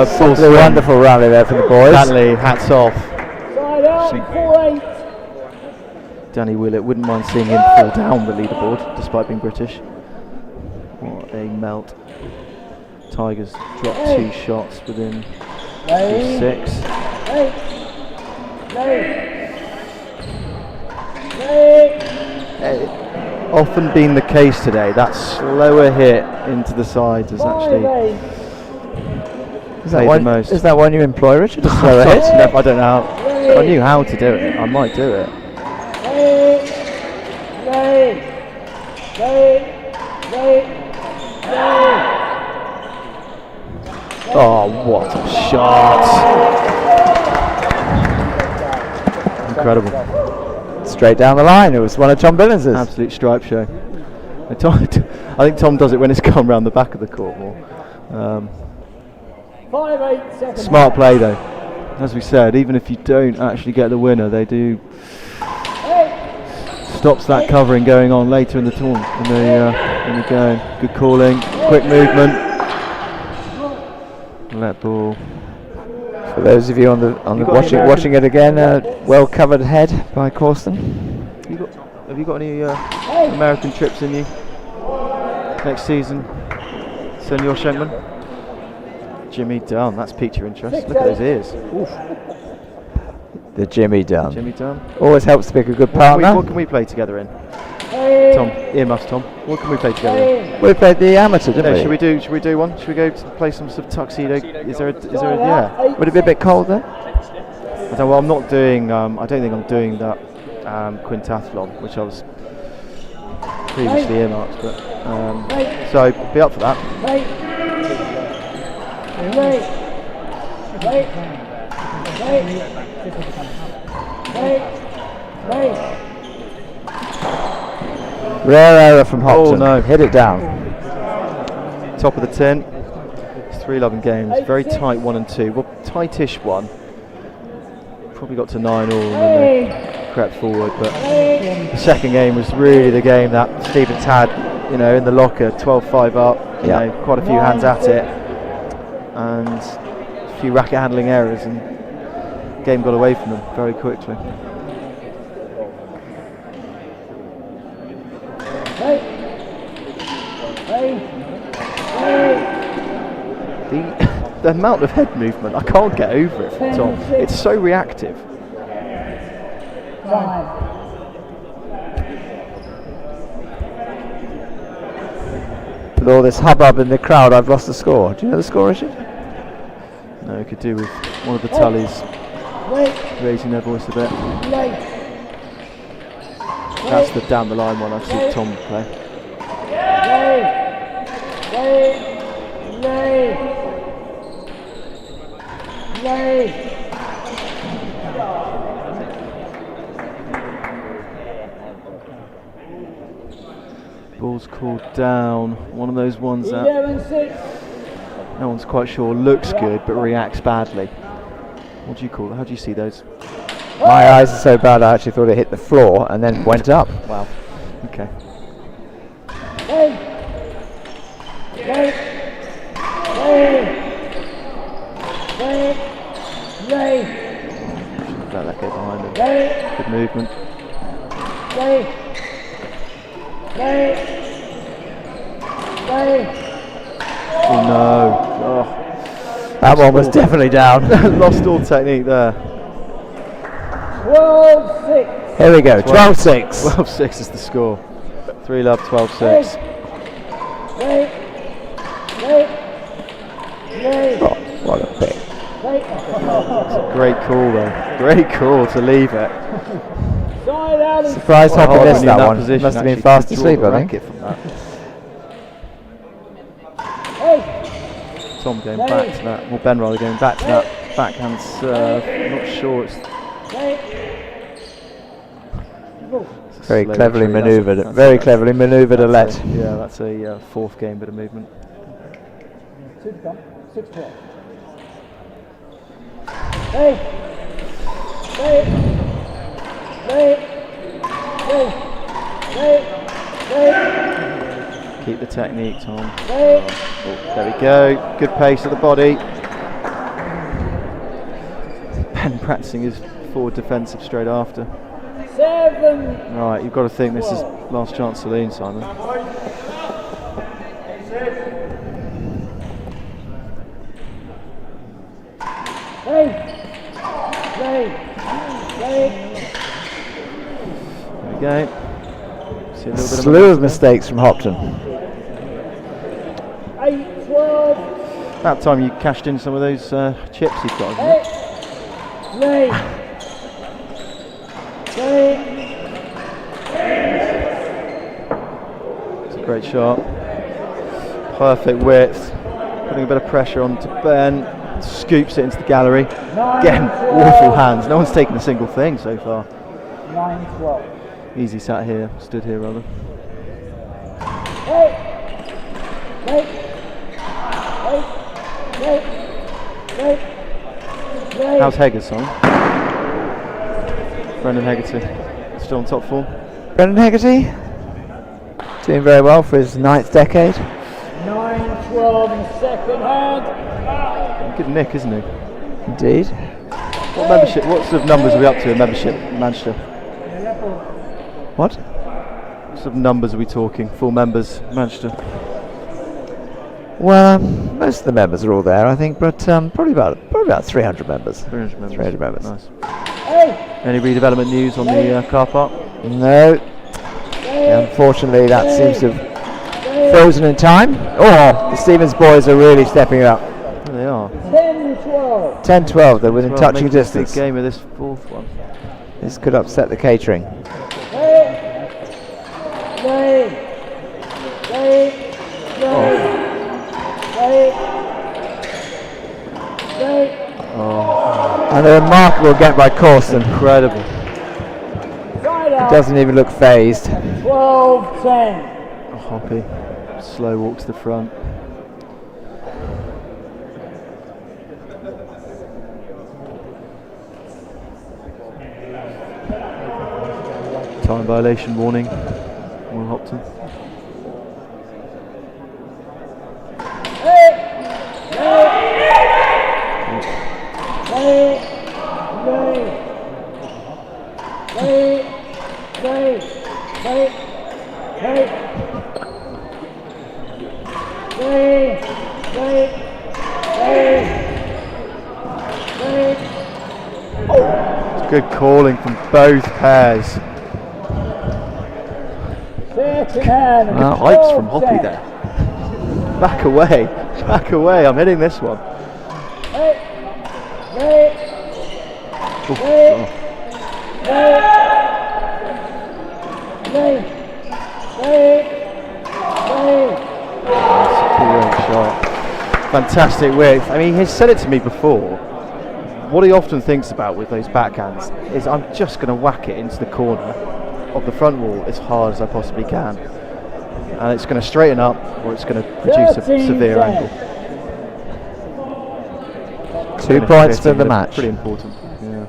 Simply wonderful rally there for the boys. Cantley, hats off. Side out, 4-8. Danny Willett, wouldn't mind seeing him fall down the leaderboard despite being British. What a melt. Tigers dropped 2 shots within 6. Often been the case today, that slower hit into the sides has actually paid the most. Is that one you employ, Richard? A slower hit? I don't know how. If I knew how to do it, I might do it. Oh, what a shot! Incredible. Straight down the line. It was one of Tom Billins's. Absolute stripe show. I think Tom does it when it's gone round the back of the court more. 5-8 seconds. Smart play though. As we said, even if you don't actually get the winner, they do stops that covering going on later in the tournament when they're going. Good calling, quick movement. Let ball. For those of you on the watching it again, well covered head by Cawston. Have you got any American trips in you next season, Senor Shenkman? Jimmy Dunn, that's piqued your interest. Look at those ears. Oof. The Jimmy Dunn. Jimmy Dunn. Always helps to pick a good partner. What can we play together in? Tom, earmuffs, Tom. What can we play together in? We played the amateur, didn't we? Should we do one? Should we go to play some sort of tuxedo? Is there a yeah? Would it be a bit cold then? Well, I'm not doing. I don't think I'm doing that quintathlon, which I was previously earmarked. But so be up for that. Rare error from Hopton. Oh no! Hit it down. Top of the 10. It's 3-11 games. Very tight 1 and 2. Well, tightish one. Probably got to 9 all and then they crept forward. But the second game was really the game that Stevens had, in the locker. 12-5 up. Quite a few hands at it, and a few racket handling errors, and the game got away from them very quickly. The amount of head movement, I can't get over it from Tom. It's so reactive. With all this hubbub in the crowd, I've lost the score. Do you know the score, Richard? No, it could do with one of the tallies raising their voice a bit. That's the down the line one I've seen Tom play. Ball's called down. One of those ones that no one's quite sure looks good but reacts badly. What do you call it? How do you see those? My eyes are so bad I actually thought it hit the floor and then went up. Wow. Okay. Let that go behind him. Good movement. Oh no. Oh. That one was definitely down. Lost all technique there. 12-6. Here we go, 12-6. 12-6 is the score. 3-love, 12-6. Oh, what a pick. It's a great call though. Great call to leave it. Surprised Hopper missed that one. Position, Must have been fast asleep, I think. From that. Tom going back to that. Well, Ben rather going back to that backhand serve. I'm not sure it's Very Slow cleverly retreat, manoeuvred. that's Very it. cleverly manoeuvred a let. Yeah, that's a fourth game bit of movement. 6-12. Hey! Hey! Hey! Hey! Hey! Hey! Keep the technique, Tom. Hey! Oh, there we go. Good pace of the body. Ben practicing his forward defensive straight after. 7! Right, you've got to think this is last chance to lean, Simon. Hey! Hey! Hey! There we go. See a little bit Slew of mistakes from Hopton. 8-12. About time you cashed in some of those chips you've got, isn't it? Hey! Hey! It's a great shot. Perfect width. Putting a bit of pressure onto Ben. Scoops it into the gallery. Again, awful hands. No one's taken a single thing so far. 9-12. Easy stood here rather. Hey! Hey! Hey! Hey! Hey! Hey! How's Heggers, Simon? Brendan Hegarty, still on top form? Brendan Hegarty doing very well for his 9th decade. 9-12 in the second hand. Good nick, isn't he? Indeed. What membership? What sort of numbers are we up to in membership in Manchester? What? What sort of numbers are we talking? Full members, Manchester. Well, most of the members are all there, I think, but probably about 300 members. 300 members. 300 members. Nice. Hey! Any redevelopment news on the car park? No. Unfortunately, that seems to have frozen in time. Oh, the Stevens boys are really stepping up. There they are. 10-12. 10-12, they're within Well, touching making a distance. big game of this fourth one. This could upset the catering. Hey! Hey! Hey! Hey! And a remarkable get by Cawston. Incredible. He doesn't even look phased. 12-10. Oh, Hoppy. Slow walk to the front. Time violation warning. Will Hopton. Good calling from both pairs. Hypes from Hoppy there. Back away, I'm hitting this one. Great shot. Fantastic width. I mean, he's said it to me before. What he often thinks about with those backhands is, I'm just going to whack it into the corner of the front wall as hard as I possibly can. And it's going to straighten up, or it's going to produce a severe angle. 2 points for the match. Pretty important. Yeah.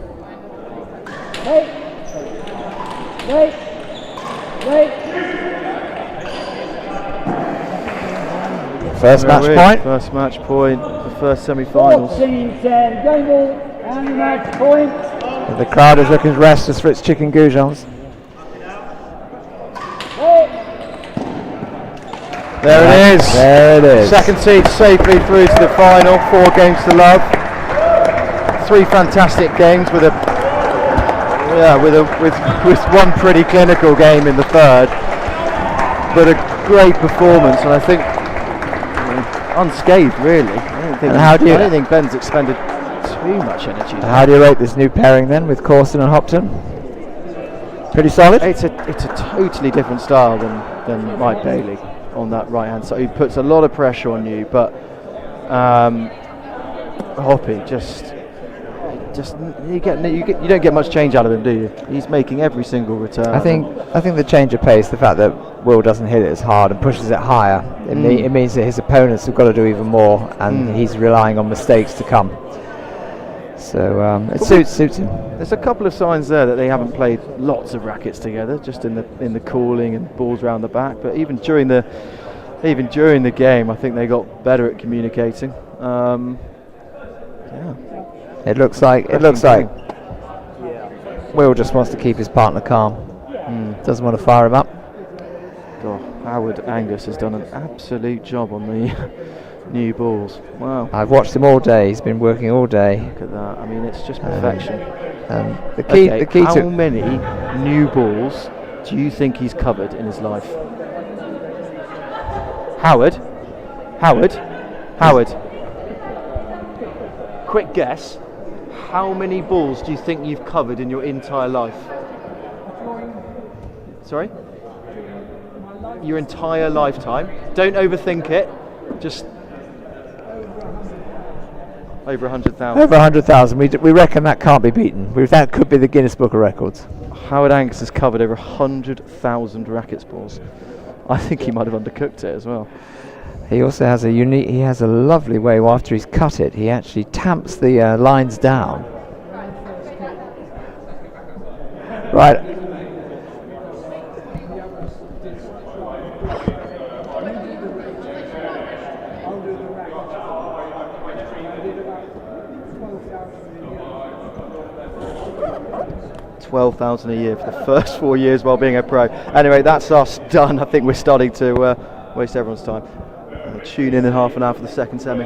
First match point. First match point. The first semi-finals. 14-10. Game ball and match point. And the crowd is looking restless for its chicken goujons. There it is. There it is. Second seed safely through to the final. 4 games to love. 3 fantastic games with one pretty clinical game in the third, but a great performance, and I think unscathed really. I don't think Ben's expended too much energy. How do you rate this new pairing then with Cawston and Hopton? Pretty solid. It's a totally different style than Mike Bailey on that right hand side. He puts a lot of pressure on you, but Hoppy just just you don't get much change out of him, do you? He's making every single return. I think the change of pace, the fact that Will doesn't hit it as hard and pushes it higher, it means that his opponents have got to do even more, and he's relying on mistakes to come. So it suits him. There's a couple of signs there that they haven't played lots of rackets together, just in the calling and balls around the back. But even during the game, I think they got better at communicating. Yeah. It looks like Will just wants to keep his partner calm. Doesn't want to fire him up. God, Howard Angus has done an absolute job on the new balls. Wow. I've watched him all day. He's been working all day. Look at that. I mean, it's just perfection. And the key how to many new balls do you think he's covered in his life? Howard. Quick guess. How many balls do you think you've covered in your entire life? Sorry? Your entire lifetime. Don't overthink it. Just over 100,000. Over 100,000. We reckon that can't be beaten. That could be the Guinness Book of Records. Howard Angus has covered over 100,000 rackets balls. I think he might have undercooked it as well. He also has he has a lovely way, after he's cut it, he actually tamps the lines down. Right. $12,000 a year for the first 4 years while being a pro. Anyway, that's us done. I think we're starting to waste everyone's time. Tune in half an hour for the second semi.